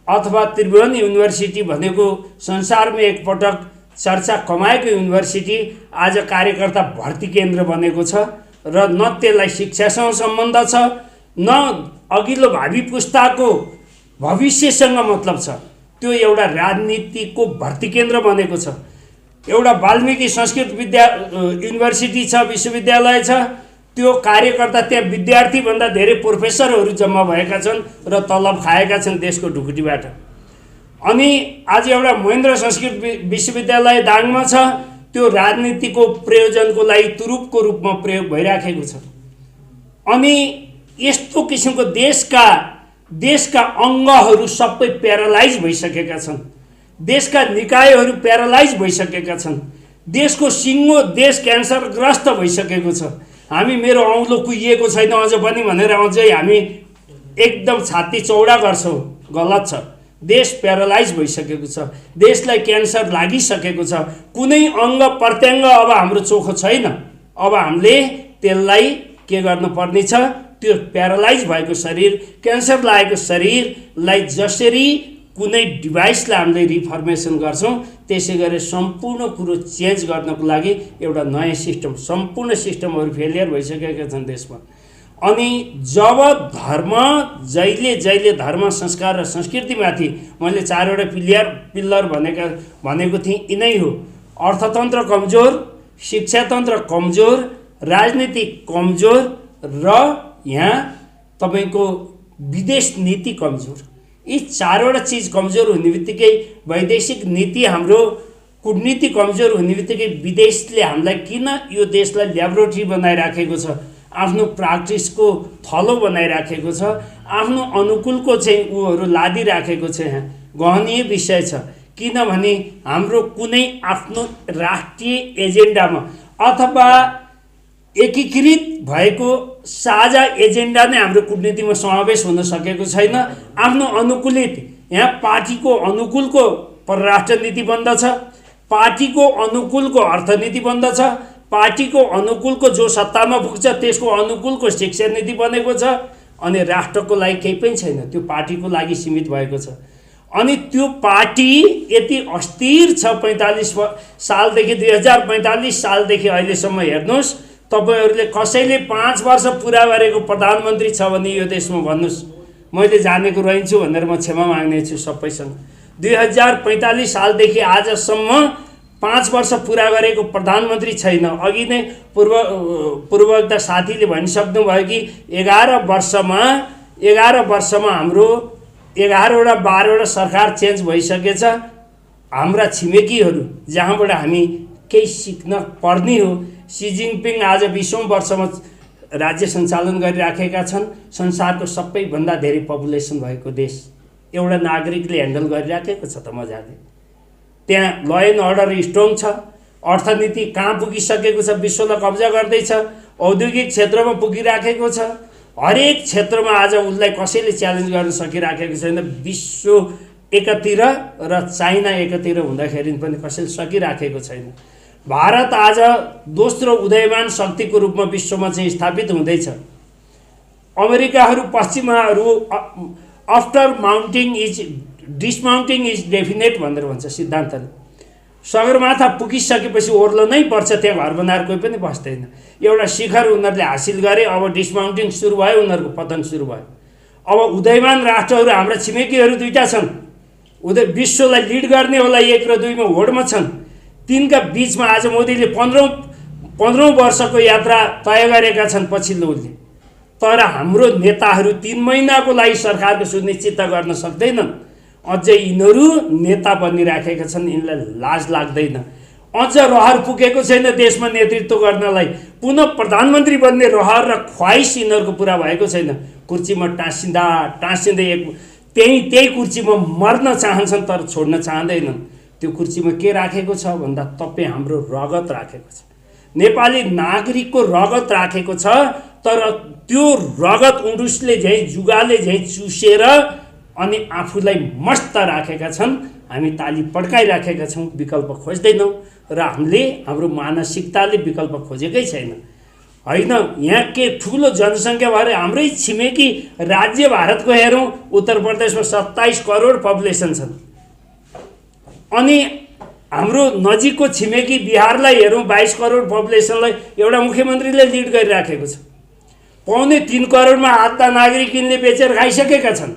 अथवा त्रिभुवन युनिभर्सिटी भनेको संसारमा एकपटक चर्चा कमाएको युनिभर्सिटी आज कार्यकर्ता भर्ती केन्द्र बनेको छ र न त्यसलाई शिक्षासँग सम्बन्ध छ, न अघिल्लो भावी पुस्ताको भविष्यसँग मतलब छ। त्यो एउटा राजनीतिको भर्ती केन्द्र बनेको छ। एउटा वाल्मिकी संस्कृत युनिभर्सिटी छ, विश्वविद्यालय छ। त्यो कार्यकर्ता त्यहाँ विद्यार्थीभन्दा धेरै प्रोफेसरहरू जम्मा भएका छन् र तलब खाएका छन् देशको ढुकुटीबाट। अनि आज एउटा महेन्द्र संस्कृत विश्वविद्यालय दाङमा छ। त्यो राजनीतिको प्रयोजनको लागि तुरुपको रूपमा प्रयोग भइराखेको छ। अनि यस्तो किसिमको देशका अङ्गहरू सबै प्यारालाइज भइसकेका छन्। देशका निकायहरू प्यारालाइज भइसकेका छन्। देशको सिङ्गो देश क्यान्सरग्रस्त भइसकेको छ। हामी मेरो औँलो कुहिएको छैन अझ पनि भनेर अझै हामी एकदम छाती चौडा गर्छौँ, गलत छ। देश प्यारालाइज भइसकेको छ। देशलाई क्यान्सर लागिसकेको छ। कुनै अङ्ग प्रत्यङ्ग अब हाम्रो चोखो छैन। अब हामीले त्यसलाई के गर्नुपर्ने छ? त्यो प्यारालाइज भएको शरीर, क्यान्सर लागेको शरीरलाई जसरी कुनै डिभाइसलाई हामीले रिफर्मेसन गर्छौँ, त्यसै गरी सम्पूर्ण कुरो चेन्ज गर्नको लागि एउटा नयाँ सिस्टम, सम्पूर्ण सिस्टमहरू फेलियर भइसकेका छन् देशमा। अनि जब धर्म जहिले धर्म, संस्कार र संस्कृतिमाथि मैले 4वटा पिल्लर भनेको थिएँ, यिनै हो। अर्थतन्त्र कमजोर, शिक्षातन्त्र कमजोर, राजनीति कमजोर र यहाँ तपाईँको विदेश नीति कमजोर। यी 4वटा चिज कमजोर हुने बित्तिकै वैदेशिक नीति, हाम्रो कूटनीति कमजोर हुने बित्तिकै विदेशले हामीलाई किन यो देशलाई ल्याबोरेटरी बनाइराखेको छ, आफ्नो प्र्याक्टिसको थलो बनाइराखेको छ, आफ्नो अनुकूलको चाहिँ ऊहरू लादिराखेको छ। यहाँ गहनीय विषय छ, किनभने हाम्रो कुनै आफ्नो राष्ट्रिय एजेन्डामा अथवा एकीकृत भएको साझा एजेन्डा नै हाम्रो कूटनीतिमा समावेश हुन सकेको छैन। आफ्नो अनुकूलित, यहाँ पार्टीको अनुकूलको परराष्ट्र नीति बन्दछ, पार्टीको अनुकूलको अर्थनीति बन्दछ, पार्टीको अनुकूलको जो सत्तामा पुग्छ त्यसको अनुकूलको शिक्षा नीति बनेको छ, अनि राष्ट्रको लागि केही पनि छैन, त्यो पार्टीको लागि सीमित भएको छ। अनि त्यो पार्टी यति अस्थिर छ 45 सालदेखि 2045 सालदेखि अहिलेसम्म हेर्नुहोस्, तपाईहरूले कसैले 5 वर्ष पुरा गरेको प्रधानमन्त्री छ भने यो देशमा भन्नुहोस्, मैले जानेको रहन्छु भनेर म क्षमा माग्नेछु सबैसँग। 2045 सालदेखि आजसम्म 5 वर्ष पुरा गरेको प्रधानमन्त्री छैन। अघि नै पूर्ववक्ता साथीले भनिसक्नुभयो कि 11 वर्षमा हाम्रो 11वटा 12वटा सरकार चेन्ज भइसकेछ। हाम्रा छिमेकीहरू जहाँबाट हामी केही सिक्न पर्ने हो, सी जिनपिङ आज 20औं वर्षमा राज्य सञ्चालन गरिराखेका छन्। संसारको सबैभन्दा धेरै पपुलेसन भएको देश एउटा नागरिकले ह्यान्डल गरिराखेको छ त मजाले। त्यहाँ ल एन्ड अर्डर स्ट्रङ छ, अर्थनीति कहाँ पुगिसकेको छ, विश्वलाई कब्जा गर्दैछ, औद्योगिक क्षेत्रमा पुगिराखेको छ, हरेक क्षेत्रमा आज उसलाई कसैले च्यालेन्ज गर्न सकिराखेको छैन। विश्व एकातिर र चाइना एकातिर हुँदाखेरि पनि कसैले सकिराखेको छैन। भारत आज दोस्रो उदयमान शक्तिको रूपमा विश्वमा चाहिँ स्थापित हुँदैछ। अमेरिकाहरू, पश्चिमाहरू after mounting is डिसमाउन्टिङ is definite भनेर भन्छ सिद्धान्तले। सगरमाथा पुगिसकेपछि ओर्लो नै पर्छ, त्यहाँ घर बनाएर कोही पनि बस्दैन। एउटा शिखर उनीहरूले हासिल गरे, अब डिसमाउन्टिङ सुरु भयो, उनीहरूको पतन सुरु भयो। अब उदयमान राष्ट्रहरू हाम्रा छिमेकीहरू दुईटा छन्, विश्वलाई लिड गर्ने होला 1 र 2 मा होडमा छन्। तिनका बीचमा आज मोदीले 15औं वर्षको यात्रा तय गरेका छन् पछिल्लोले। तर हाम्रो नेताहरू 3 महिनाको लागि सरकारको सुनिश्चित गर्न सक्दैनन्। अझै यिनीहरू नेता बनिराखेका छन्, यिनलाई लाज लाग्दैन। अझ रहर पुगेको छैन देशमा नेतृत्व गर्नलाई, पुनः प्रधानमन्त्री बन्ने रहर र ख्वाइस यिनीहरूको पुरा भएको छैन। कुर्सीमा टाँसिँदै त्यही कुर्सीमा मर्न चाहन्छन् तर छोड्न चाहँदैनन्। त्यो कुर्सीमा के राखेको छ भन्दा तपाईँ हाम्रो रगत राखेको छ, नेपाली नागरिकको रगत राखेको छ। तर त्यो रगत उडुसले झैँ जुगाले झैँ चुसेर अनि आफूलाई मस्त राखेका छन्। हामी ताली पड्काइराखेका छौँ, विकल्प खोज्दैनौँ र हाम्रो मानसिकताले विकल्प खोजेकै छैन। होइन, यहाँ के ठुलो जनसङ्ख्या भएर हाम्रै छिमेकी राज्य भारतको हेरौँ, उत्तर प्रदेशमा 27 करोड पपुलेसन छन्। अनि हाम्रो नजिकको छिमेकी बिहारलाई हेरौँ, 22 करोड पपुलेसनलाई एउटा मुख्यमन्त्रीले लिड गरिराखेको छ। 3.25 करोडमा आधा नागरिक यिनले बेचेर खाइसकेका छन्।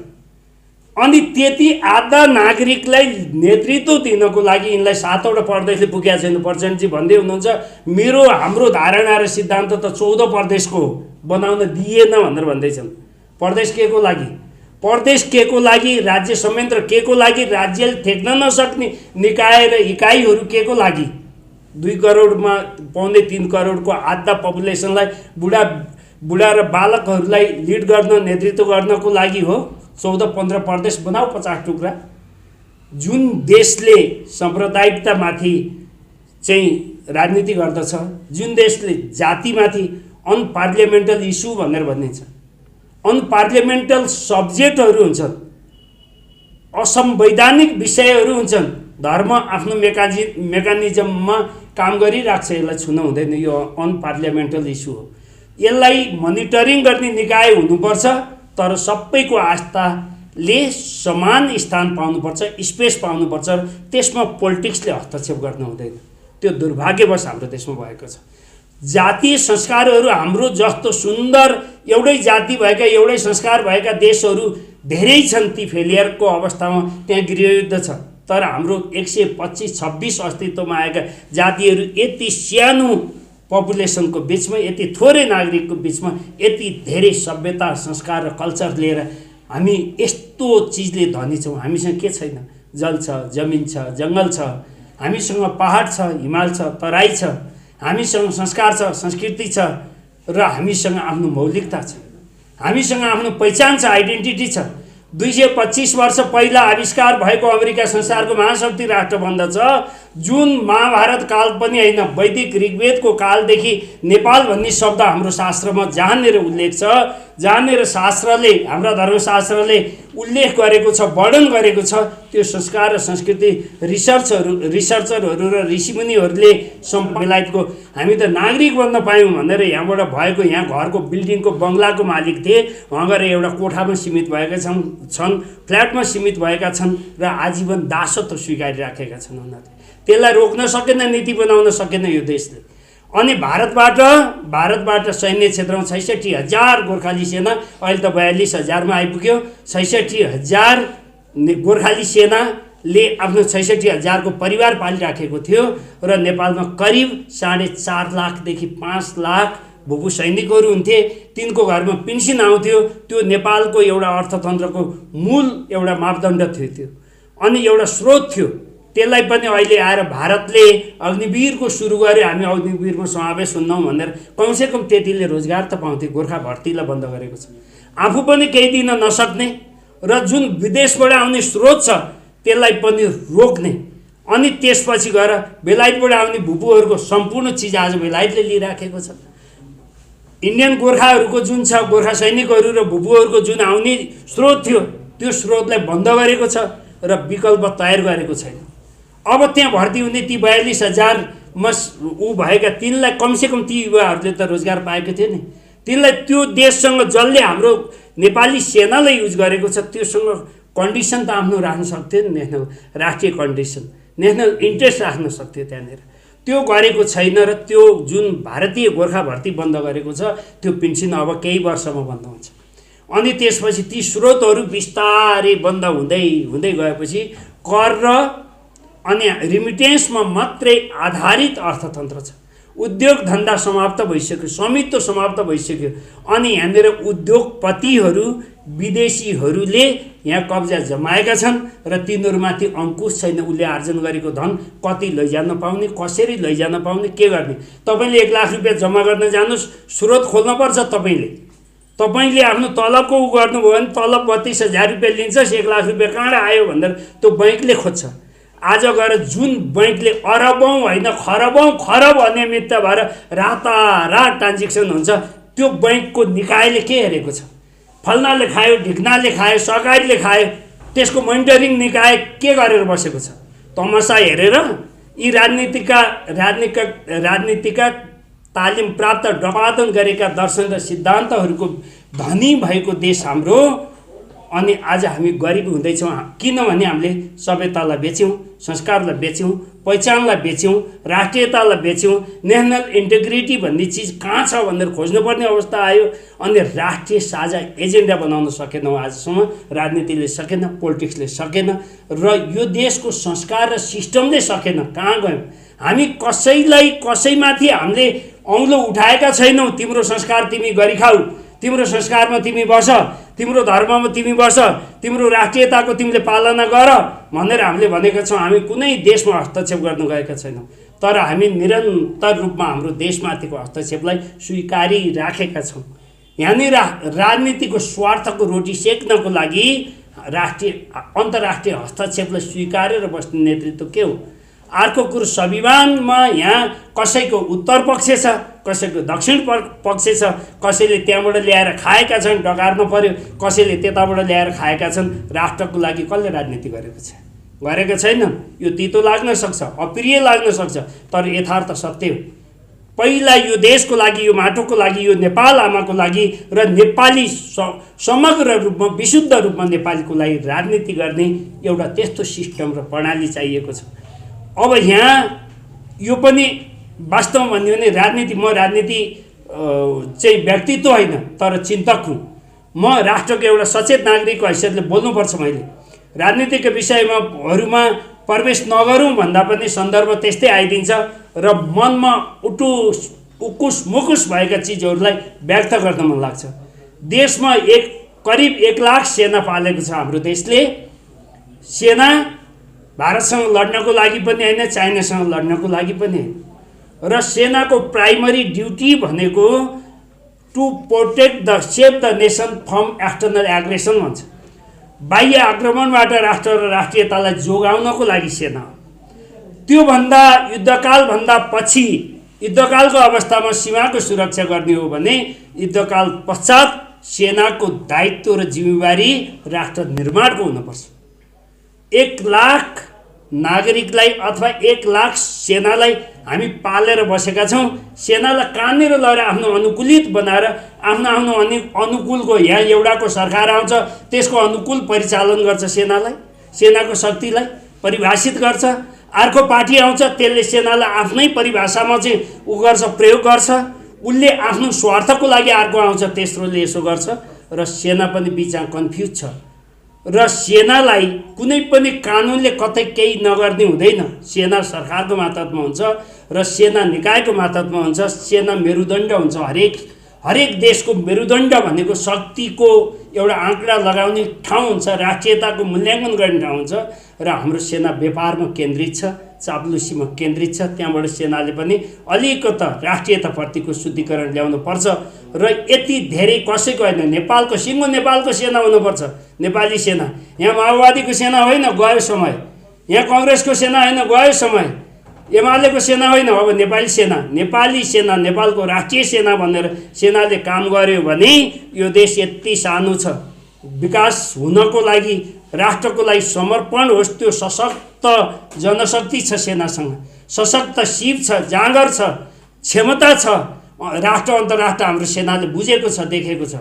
अनि त्यति आधा नागरिकलाई नेतृत्व दिनको लागि यिनलाई 7वटा प्रदेशले पुगेका छैन। प्रचण्डजी भन्दै हुनुहुन्छ हाम्रो धारणा र सिद्धान्त त 14 प्रदेशको हो, बनाउन दिएन भनेर भन्दैछन्। प्रदेश के को लागि? प्रदेश के को लागि? राज्य संयन्त्र के को लागि? राज्यले थेक्न नसक्ने निकाय र इकाइहरू के को लागि? 2 करोडमा 3.25 करोडको आधा पपुलेसनलाई बुढा र बालकहरूलाई लिड गर्न, नेतृत्व गर्नको लागि हो। 14-15 प्रदेश बनाऊ, 50 टुक्रा। जुन देशले साम्प्रदायिकतामाथि चाहिँ राजनीति गर्दछ, जुन देशले जातिमाथि अनपार्लियामेन्टल इस्यु भनेर भनिन्छ, अनपार्लियामेन्टल सब्जेक्टहरू हुन्छन्, असंवैधानिक विषयहरू हुन्छन्, धर्म आफ्नो मेकानिजममा काम गरिराख्छ, यसलाई छुन हुँदैन। यो अनपार्लियामेन्टल इस्यु हो, यसलाई मोनिटरिङ गर्ने निकाय हुनुपर्छ। तर सबैको आस्था ले समान स्थान पाउनुपर्छ, स्पेस पाउनुपर्छ, त्यसमा पोलिटिक्सले हस्तक्षेप गर्नु हुँदैन। त्यो दुर्भाग्यवश हाम्रो देशमा भएको छ। जातीय संस्कारहरू हाम्रो जस्तो सुन्दर एउटै जाति भएका एउटै संस्कार भएका देशहरू धेरै छन्। ती फेलियरको अवस्थामा त्यहाँ गृहयुद्ध छ, तर हाम्रो 125-26 अस्तित्वमा आएका जातिहरू यति सानो पपुलेसनको बिचमा, यति थोरै नागरिकको बिचमा यति धेरै सभ्यता, संस्कार र कल्चर लिएर हामी यस्तो चिजले धनी छौँ। हामीसँग के छैन? जल छ, जमिन छ, जङ्गल छ, हामीसँग पहाड छ, हिमाल छ, तराई छ, हामीसँग संस्कार छ, संस्कृति छ, र हामीसँग आफ्नो मौलिकता छ, हामीसँग आफ्नो पहिचान छ, आइडेन्टिटी छ। 225 वर्ष पहिला आविष्कार भएको अमेरिका संसारको महाशक्ति राष्ट्र भन्दछ, जुन महाभारत काल पनि होइन, वैदिक ऋग्वेदको कालदेखि नेपाल भन्ने शब्द हाम्रो शास्त्रमा जहाँनिर उल्लेख छ, जहाँनिर शास्त्रले, हाम्रा धर्मशास्त्रले उल्लेख गरेको छ, वर्णन गरेको छ, त्यो संस्कार र संस्कृति रिसर्चरहरू र ऋषिमुनिहरूले बेलायतको हामी त नागरिक बन्न पायौँ भनेर यहाँबाट भएको, यहाँ घरको बिल्डिङको बङ्गलाको मालिक थिए, वहाँ गएर एउटा कोठामा सीमित भएका छन्, फ्ल्याटमा सीमित भएका छन् र आजीवन दासत्व स्वीकारिराखेका छन्। उनीहरूले त्यसलाई रोक्न सकेन, नीति बनाउन सकेन यो देशले। अनि भारतबाट सैन्य क्षेत्रमा 66,000 गोर्खाली सेना, अहिले त 42,000मा आइपुग्यो। 66,000 गोर्खाली सेनाले आफ्नो 66,000को परिवार पालिराखेको थियो र नेपालमा करिब 4.5 लाखदेखि 5 लाख भूभू सैनिकहरू हुन्थे। तिनको घरमा पेन्सन आउँथ्यो। त्यो नेपालको एउटा अर्थतन्त्रको मूल एउटा मापदण्ड थियो त्यो, अनि एउटा स्रोत थियो। त्यसलाई पनि अहिले आएर भारतले अग्निवीरको सुरु गरे, हामी अग्निवीरमा समावेश हुन्नौँ भनेर कमसेकम त्यतिले रोजगार त पाउँथे। गोर्खा भर्तीलाई बन्द गरेको छ, आफू पनि केही दिन नसक्ने र जुन विदेशबाट आउने स्रोत छ त्यसलाई पनि रोक्ने। अनि त्यसपछि गएर बेलायतबाट आउने भूभूहरूको सम्पूर्ण चिज आज बेलायतले लिइराखेको छ। इन्डियन गोर्खाहरूको जुन छ, गोर्खा सैनिकहरू र भूभूहरूको जुन आउने स्रोत थियो, त्यो स्रोतलाई बन्द गरेको छ र विकल्प तयार गरेको छैन। अब त्यहाँ भर्ती हुने ती 42,000मा भएका तिनलाई कमसेकम ती युवाहरूले त रोजगार पाएको थियो नि। तिनलाई त्यो देशसँग जसले हाम्रो नेपाली सेनालाई युज गरेको छ त्योसँग कन्डिसन त आफ्नो राख्न सक्थ्यो नि, नेसनल राष्ट्रिय कन्डिसन, नेसनल इन्ट्रेस्ट राख्न सक्थ्यो त्यहाँनिर। त्यो गरेको छैन र त्यो जुन भारतीय गोर्खा भर्ती बन्द गरेको छ त्यो पेन्सन अब केही वर्षमा बन्द हुन्छ। अनि त्यसपछि ती स्रोतहरू बिस्तारै बन्द हुँदै हुँदै गएपछि कर र अनि रिमिटेन्समा मात्रै आधारित अर्थतन्त्र छ। उद्योग धन्दा समाप्त भइसक्यो, स्वामित्व समाप्त भइसक्यो। अनि यहाँनिर उद्योगपतिहरू विदेशीहरूले यहाँ कब्जा जमाएका छन् र तिनीहरूमाथि अङ्कुश छैन। उसले आर्जन गरेको धन कति लैजान पाउने, कसरी लैजान पाउने, के गर्ने? तपाईँले 1 लाख रुपियाँ जम्मा गर्न जानुहोस्, स्रोत खोल्नुपर्छ। तपाईँले आफ्नो तलबको गर्नुभयो भने तलब 32,000 रुपियाँ लिन्छस्, 1 लाख रुपियाँ कहाँबाट आयो भनेर त्यो बैङ्कले खोज्छ। आज गएर जुन बैङ्कले अरबौँ होइन खरब अनियमितता भएर रातारात ट्रान्जेक्सन हुन्छ, त्यो बैङ्कको निकायले के हेरेको छ? फल्नाले खायो, ढिक्नाले खायो, सरकारले खायो, त्यसको मोनिटरिङ निकाय के गरेर बसेको छ? तमासा हेरेर यी राजनीतिका तालिम प्राप्त डपादन गरेका दर्शन र सिद्धान्तहरूको धनी भएको देश हाम्रो। अनि आज हामी गरिब हुँदैछौँ किनभने हामीले सभ्यतालाई बेच्यौँ, संस्कारलाई बेच्यौँ, पहिचानलाई बेच्यौँ, राष्ट्रियतालाई बेच्यौँ। नेसनल इन्टिग्रिटी भन्ने चिज कहाँ छ भनेर खोज्नुपर्ने अवस्था आयो। अनि राष्ट्रिय साझा एजेन्डा बनाउन सकेनौँ आजसम्म। राजनीतिले सकेन, पोलिटिक्सले सकेन, र यो देशको संस्कार र सिस्टमले सकेन। कहाँ गयौँ हामी? कसैमाथि हामीले औँलो उठाएका छैनौँ। तिम्रो संस्कार तिमी गरी खाऊ, तिम्रो संस्कारमा तिमी बस, तिम्रो धर्ममा तिमी बस, तिम्रो राष्ट्रियताको तिमीले पालना गर भनेर हामीले भनेका छौँ। हामी कुनै देशमा हस्तक्षेप गर्न गएका छैनौँ, तर हामी निरन्तर रूपमा हाम्रो देशमाथिको हस्तक्षेपलाई स्वीकारिराखेका छौँ। यहाँनिर राजनीतिको स्वार्थको रोटी सेक्नको लागि अन्तर्राष्ट्रिय हस्तक्षेपलाई स्वीकारेर बस्ने नेतृत्व के हो? अर्को कुरो, संविधानमा यहाँ कसैको उत्तर पक्ष छ, कसैको दक्षिण पक्ष छ, कसैले त्यहाँबाट ल्याएर खाएका छन्, डकार्न पर्यो, कसैले त्यताबाट ल्याएर खाएका छन्। राष्ट्रको लागि कसले राजनीति गरेको छ? गरेको छैन। यो तितो लाग्न सक्छ, अप्रिय लाग्न सक्छ, तर यथार्थ सत्य हो। पहिला यो देशको लागि, यो माटोको लागि, यो नेपाल आमाको लागि र नेपाली समग्र रूपमा विशुद्ध रूपमा नेपालीको लागि राजनीति गर्ने एउटा त्यस्तो सिस्टम र प्रणाली चाहिएको छ। अब यहाँ यो पनि वास्तवमा भन्यो भने म राजनीति चाहिँ व्यक्तित्व होइन तर चिन्तक हुँ। म राष्ट्रको एउटा सचेत नागरिकको हैसियतले बोल्नुपर्छ। मैले राजनीतिको विषयमा प्रवेश नगरौँ भन्दा पनि सन्दर्भ त्यस्तै आइदिन्छ र मनमा उकुस मुकुस भएका चिजहरूलाई व्यक्त गर्न मन लाग्छ। देशमा करिब 1 लाख सेना पालेको छ हाम्रो देशले। सेना भारतसँग लड्नको लागि पनि होइन, चाइनासँग लड्नको लागि पनि होइन। र सेनाको प्राइमरी ड्युटी भनेको to protect the save the nation from external aggression भन्छ। बाह्य आक्रमणबाट राष्ट्र र राष्ट्रियतालाई जोगाउनको लागि सेना। त्योभन्दा युद्धकालभन्दा पछि युद्धकालको अवस्थामा सीमाको सुरक्षा गर्ने हो भने युद्धकाल पश्चात सेनाको दायित्व र जिम्मेवारी राष्ट्र निर्माणको हुनुपर्छ। 1 लाख नागरिकलाई अथवा 1 लाख सेनालाई हामी पालेर बसेका छौँ। सेनालाई कहाँनिर लगेर आफ्नो अनुकूलित बनाएर आफ्नो अनुकूलको यहाँ एउटाको सरकार आउँछ, त्यसको अनुकूल परिचालन गर्छ। सेनाको शक्तिलाई परिभाषित गर्छ। अर्को पार्टी आउँछ, त्यसले सेनालाई आफ्नै परिभाषामा चाहिँ गर्छ, प्रयोग गर्छ। उसले आफ्नो स्वार्थको लागि अर्को आउँछ, तेस्रोले यसो गर्छ र सेना पनि बिचमा कन्फ्युज छ। र सेनालाई कुनै पनि कानुनले कतै केही नगर्ने हुँदैन। सेना सरकारको मातहतमा हुन्छ र सेना निकायको मातहतमा हुन्छ। सेना मेरुदण्ड हुन्छ। हरेक देशको मेरुदण्ड भनेको शक्तिको एउटा आँकडा लगाउने ठाउँ हुन्छ, राष्ट्रियताको मूल्याङ्कन गर्ने ठाउँ हुन्छ। र हाम्रो सेना व्यापारमा केन्द्रित छ, चाप्लुसीमा केन्द्रित छ। त्यहाँबाट सेनाले पनि अलिकता राष्ट्रियताप्रतिको शुद्धिकरण ल्याउनु पर्छ। र यति धेरै कसैको होइन, नेपालको सिङ्गो नेपालको सेना हुनुपर्छ। नेपाली सेना, यहाँ माओवादीको सेना होइन, गयो समय। यहाँ कङ्ग्रेसको सेना होइन, गयो समय। एमालेको सेना होइन, अब नेपाली सेना नेपालको राष्ट्रिय सेना भनेर सेनाले काम गर्यो भने यो देश यति सानो छ। विकास हुनको लागि, राष्ट्रको लागि समर्पण होस्, त्यो सशक्त जनशक्ति छ सेनासँग, सशक्त शिव छ, जाँगर छ, क्षमता छ। राष्ट्र अन्तर्राष्ट्र हाम्रो सेनाले बुझेको छ, देखेको छ।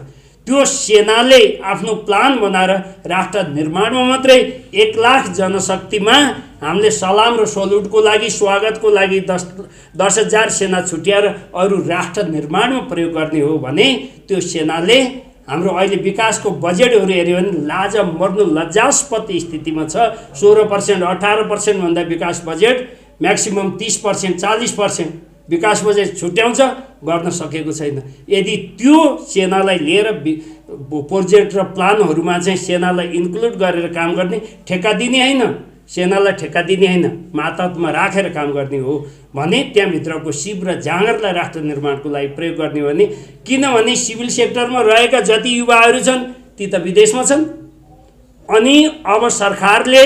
त्यो सेनाले आफ्नो प्लान बनाएर राष्ट्र निर्माणमा मात्रै 1 लाख जनशक्तिमा हामीले सलाम र सल्युटको लागि, स्वागतको लागि 10,000 सेना छुट्याएर अरू राष्ट्र निर्माणमा प्रयोग गर्ने हो भने त्यो सेनाले हाम्रो अहिले विकासको बजेटहरू हेऱ्यो भने लाज मर्नु लज्जास्पद स्थितिमा छ। 16%, 18% भन्दा विकास बजेट, म्याक्सिमम 30%, 40% विकास बजेट छुट्याउँछ, गर्न सकेको छैन। यदि त्यो सेनालाई लिएर प्रोजेक्ट र प्लानहरूमा चाहिँ सेनालाई इन्क्लुड गरेर काम गर्ने, ठेक्का दिने होइन, सेनालाई ठेक्का दिने होइन, मातहतमा राखेर काम गर्ने हो भने त्यहाँभित्रको शिव र जाँगरलाई राष्ट्र निर्माणको लागि प्रयोग गर्ने हो भने, किनभने सिभिल सेक्टरमा रहेका जति युवाहरू छन् ती त विदेशमा छन्। अनि अब सरकारले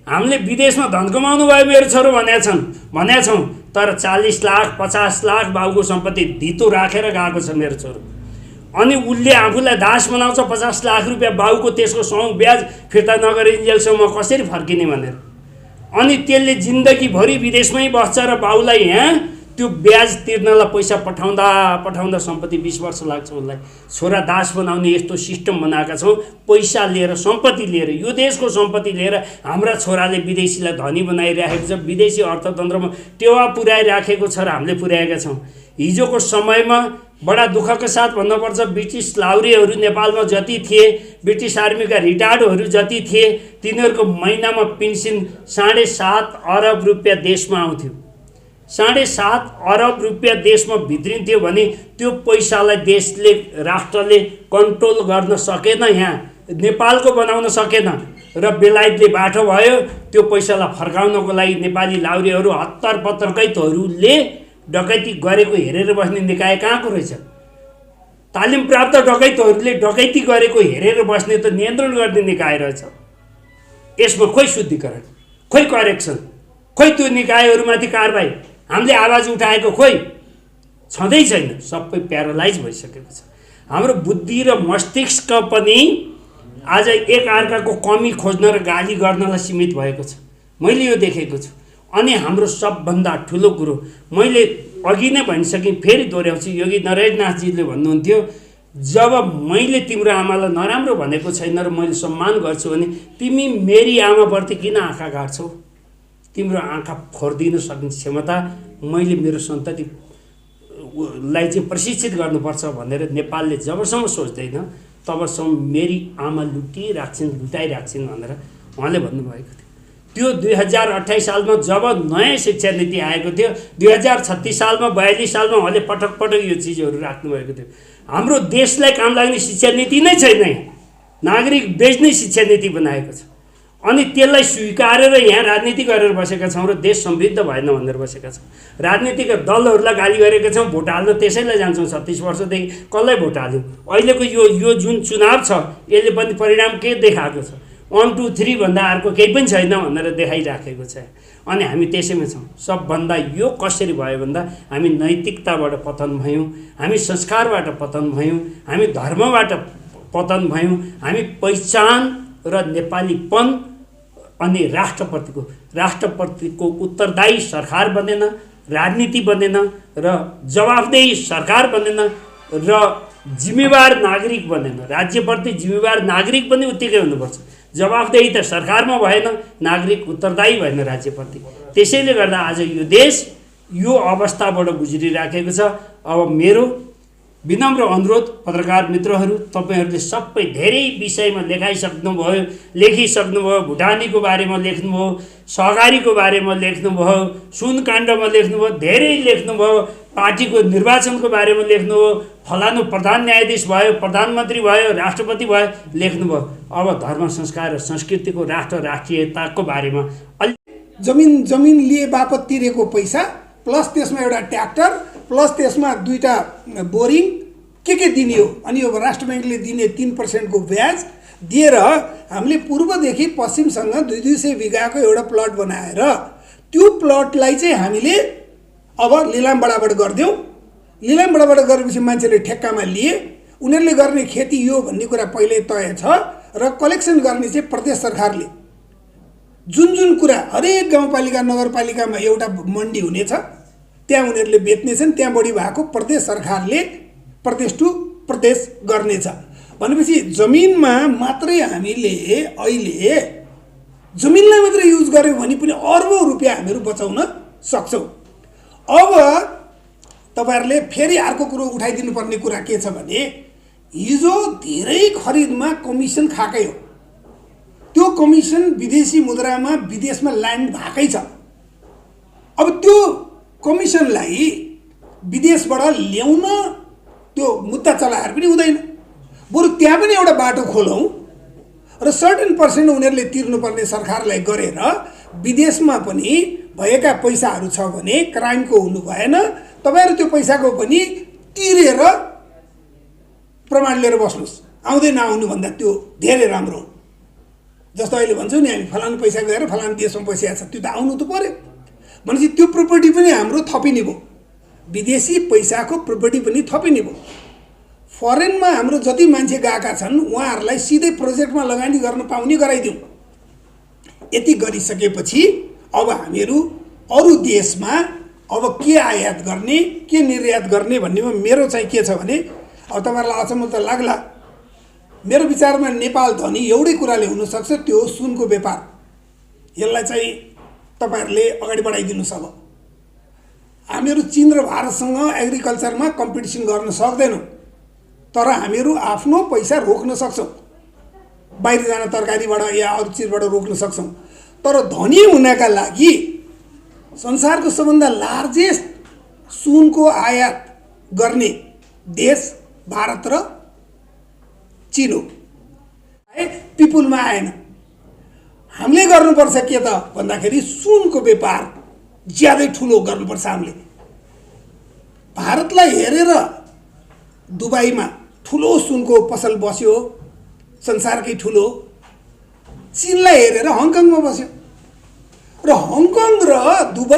हामीले विदेशमा धन कमाउनु भयो मेरो छोरो भनेका छौँ, तर 40 लाख 50 लाख बाउको सम्पत्ति धितो राखेर गएको छ मेरो छोरो। अनि उसले आफूलाई दास बनाउँछ। 50 लाख रुपियाँ बाउको, त्यसको 100 ब्याज फिर्ता नगरिन्जेलसम्म कसरी फर्किने भनेर। अनि त्यसले जिन्दगीभरि विदेशमै बस्छ र बाउलाई यहाँ त्यो ब्याज तिर्नलाई पैसा पठाउँदा सम्पत्ति 20 वर्ष लाग्छ उसलाई। छोरा दास बनाउने यस्तो सिस्टम बनाएका छौँ। पैसा लिएर, सम्पत्ति लिएर, यो देशको सम्पत्ति लिएर हाम्रा छोराले विदेशीलाई धनी बनाइराखेको छ। विदेशी अर्थतन्त्रमा टेवा पुर्याइराखेको छ र हामीले पुर्याएका छौँ। हिजोको समयमा बडा दुःखका साथ भन्नुपर्छ, ब्रिटिस लाउरेहरू नेपालमा जति थिए, ब्रिटिस आर्मीका रिटायर्डहरू जति थिए, तिनीहरूको महिनामा पेन्सन 7.5 अरब रुपियाँ देशमा आउँथ्यो। 7.5 अरब रुपियाँ देशमा भित्रिन्थ्यो भने त्यो पैसालाई देशले, राष्ट्रले कन्ट्रोल गर्न सकेन, यहाँ नेपालको बनाउन सकेन र बेलायतले बाटो भयो। त्यो पैसालाई फर्काउनको लागि नेपाली लाउरेहरू, हत्तर पत्रकैतहरूले डकैती गरेको हेरेर बस्ने निकाय कहाँको रहेछ? तालिम प्राप्त डकैतहरूले डकैती गरेको हेरेर बस्ने त नियन्त्रण गर्ने निकाय रहेछ। यसमा खोइ शुद्धिकरण, खोइ करेक्सन, खोइ त्यो निकायहरूमाथि कारबाही हामीले आवाज उठाएको खोइ छँदै छैन। सबै प्यारालाइज भइसकेको छ। हाम्रो बुद्धि र मस्तिष्क पनि आज एक अर्काको कमी खोज्न र गाली गर्नलाई सीमित भएको छ। मैले यो देखेको छु। अनि हाम्रो सबभन्दा ठुलो कुरो, मैले अघि नै भनिसकेँ, फेरि दोहोऱ्याउँछु। योगी नरहरिनाथजीले भन्नुहुन्थ्यो, जब मैले तिम्रो आमालाई नराम्रो भनेको छैन र मैले सम्मान गर्छु भने तिमी मेरी आमाप्रति किन आँखा गाड्छौ? तिम्रो आँखा फोर्दिन सक्ने क्षमता मैले मेरो सन्ततिलाई चाहिँ प्रशिक्षित गर्नुपर्छ भनेर नेपालले जबसम्म सोच्दैन तबसम्म मेरी आमा लुटाइराख्छिन् भनेर उहाँले भन्नुभएको थियो। त्यो 2028 सालमा जब नयाँ शिक्षा नीति आएको थियो, 2036 सालमा 42 सालमा उहाँले पटक पटक यो चिजहरू राख्नुभएको थियो। हाम्रो देशलाई काम लाग्ने शिक्षा नीति नै छैन, नागरिक बेच्ने शिक्षा नीति बनाएको छ। अनि त्यसलाई स्वीकारेर यहाँ राजनीति गरेर बसेका छौँ र देश समृद्ध भएन भनेर बसेका छौँ। राजनीतिक दलहरूलाई गाली गरेका छौँ, भोट हाल्न त्यसैलाई जान्छौँ। 36 वर्षदेखि कसलाई भोट हाल्यौँ? अहिलेको यो जुन चुनाव छ यसले पनि परिणाम के देखाएको छ? 1 2 3 भन्दा अर्को केही पनि छैन भनेर देखाइराखेको छ। अनि हामी त्यसैमा छौँ। सबभन्दा यो कसरी भयो भन्दा हामी नैतिकताबाट पतन भयौँ, हामी संस्कारबाट पतन भयौँ, हामी धर्मबाट पतन भयौँ, हामी पहिचान र नेपालीपन अनि राष्ट्रप्रतिको उत्तरदायी सरकार बनेन, राजनीति बनेन र जवाफदेही सरकार बनेन र जिम्मेवार नागरिक बनेन। राज्यप्रति जिम्मेवार नागरिक पनि उत्तिकै हुनुपर्छ। जवाफदेही त सरकारमा भएन, नागरिक उत्तरदायी भएन राज्यप्रति। त्यसैले गर्दा आज यो देश यो अवस्थाबाट गुज्रिराखेको छ। अब मेरो विनम्र अनुरोध पत्रकार मित्रहरू, तपाईहरूले सबै धेरै विषयमा लेखिसक्नुभयो। भुटानीको बारेमा लेख्नुभयो, सहकारीको बारेमा लेख्नुभयो, सुनकाण्डमा लेख्नुभयो, धेरै लेख्नुभयो, पार्टीको निर्वाचनको बारेमा लेख्नुभयो, फलानु प्रधान न्यायाधीश भयो, प्रधानमन्त्री भयो, राष्ट्रपति भयो, लेख्नुभयो। अब धर्म संस्कार र संस्कृतिको राष्ट्रियताको बारेमा जमिन लिए बापत तिरेको पैसा प्लस त्यसमा एउटा ट्र्याक्टर प्लस त्यसमा 2टा बोरिङ के दिने हो। अनि यो राष्ट्र ब्याङ्कले दिने 3% को ब्याज दिएर हामीले पूर्वदेखि पश्चिमसँग 200 बिघाको एउटा प्लट बनाएर त्यो प्लटलाई चाहिँ हामीले अब लिलाम बडाबड गरिदिउँ। लिलाम बडाबड गरेपछि मान्छेले ठेक्कामा लिए, उनीहरूले गर्ने खेती यो भन्ने कुरा पहिल्यै तय छ र कलेक्सन गर्ने चाहिँ प्रदेश सरकारले। जुन कुरा हरेक गाउँपालिका नगरपालिकामा एउटा मन्डी हुनेछ, त्यहाँ उनीहरूले बेच्नेछन्, त्यहाँ बढी भएको प्रदेश सरकारले प्रदेश टु प्रदेश गर्नेछ भनेपछि जमिनमा मात्रै हामीले अहिले जमिनलाई मात्रै युज गर्यो भने पनि अर्बौं रुपियाँ हामीहरू बचाउन सक्छौँ। अब तपाईहरुले फेरि अर्को कुरो उठाइदिनु पर्ने कुरा के छ भने हिजो धेरै खरिदमा कमिसन खाकै हो। त्यो कमिसन विदेशी मुद्रामा विदेशमा ल्यान्ड भएकै छ। अब त्यो कमिसनलाई विदेशबाट ल्याउन त्यो मुद्दा चलाएर पनि हुँदैन। बरु त्यहाँ पनि एउटा बाटो खोलौं र सर्टेन पर्सेन्ट उनीहरूले तिर्नुपर्ने सरकारलाई गरेर विदेशमा पनि भएका पैसाहरू छ भने क्राइमको हुनु भएन, तपाईहरु त्यो पैसाको पनि तिरेर प्रमाण लिएर बस्नुस्। आउँदै नआउनु भन्दा त्यो धेरै राम्रो हो। जस्तो अहिले भन्छौ नि हामी फलानु पैसा गएर फलानु देशमा पैसा छ, त्यो त आउनु त पर्यो। भनेपछि त्यो प्रपर्टी पनि हाम्रो थपिने भयो, विदेशी पैसाको प्रपर्टी पनि थपिने भयो। फरेनमा हाम्रो जति मान्छे गएका छन् उहाँहरूलाई सिधै प्रोजेक्टमा लगानी गर्न पाउने गराइदिउँ। यति गरिसकेपछि अब हामीहरू अरू देशमा अब के आयात गर्ने के निर्यात गर्ने भन्नेमा मेरो चाहिँ के छ भने अब तपाईहरुलाई अचम्म त लाग्ला, मेरो विचारमा नेपाल धनी एउटै कुराले हुन सक्छ, त्यो सुनको व्यापार। यसलाई चाहिँ तपाईहरुले अगाडि बढाइदिनुस्। अब हामीहरू चीन र भारतसँग एग्रिकल्चरमा कम्पिटिसन गर्न सक्दैनौँ, तर हामीहरू आफ्नो पैसा रोक्न सक्छौँ, बाहिर जान तरकारीबाट या अरू चिजबाट रोक्न सक्छौँ। तर धनी हुनका लागि संसारको सबभन्दा लार्जेस्ट सुनको आयात गर्ने देश भारत र चीन हो। पिपुलमा आएन। हामीले गर्नुपर्छ के त भन्दाखेरि सुनको व्यापार ज्यादै ठुलो गर्नुपर्छ। हामीले भारतलाई हेरेर दुबईमा ठुलो सुनको पसल बस्यो, संसारकै ठुलो। चीनलाई हेरेर हङकङमा बस्यो र हङकङ र दुबई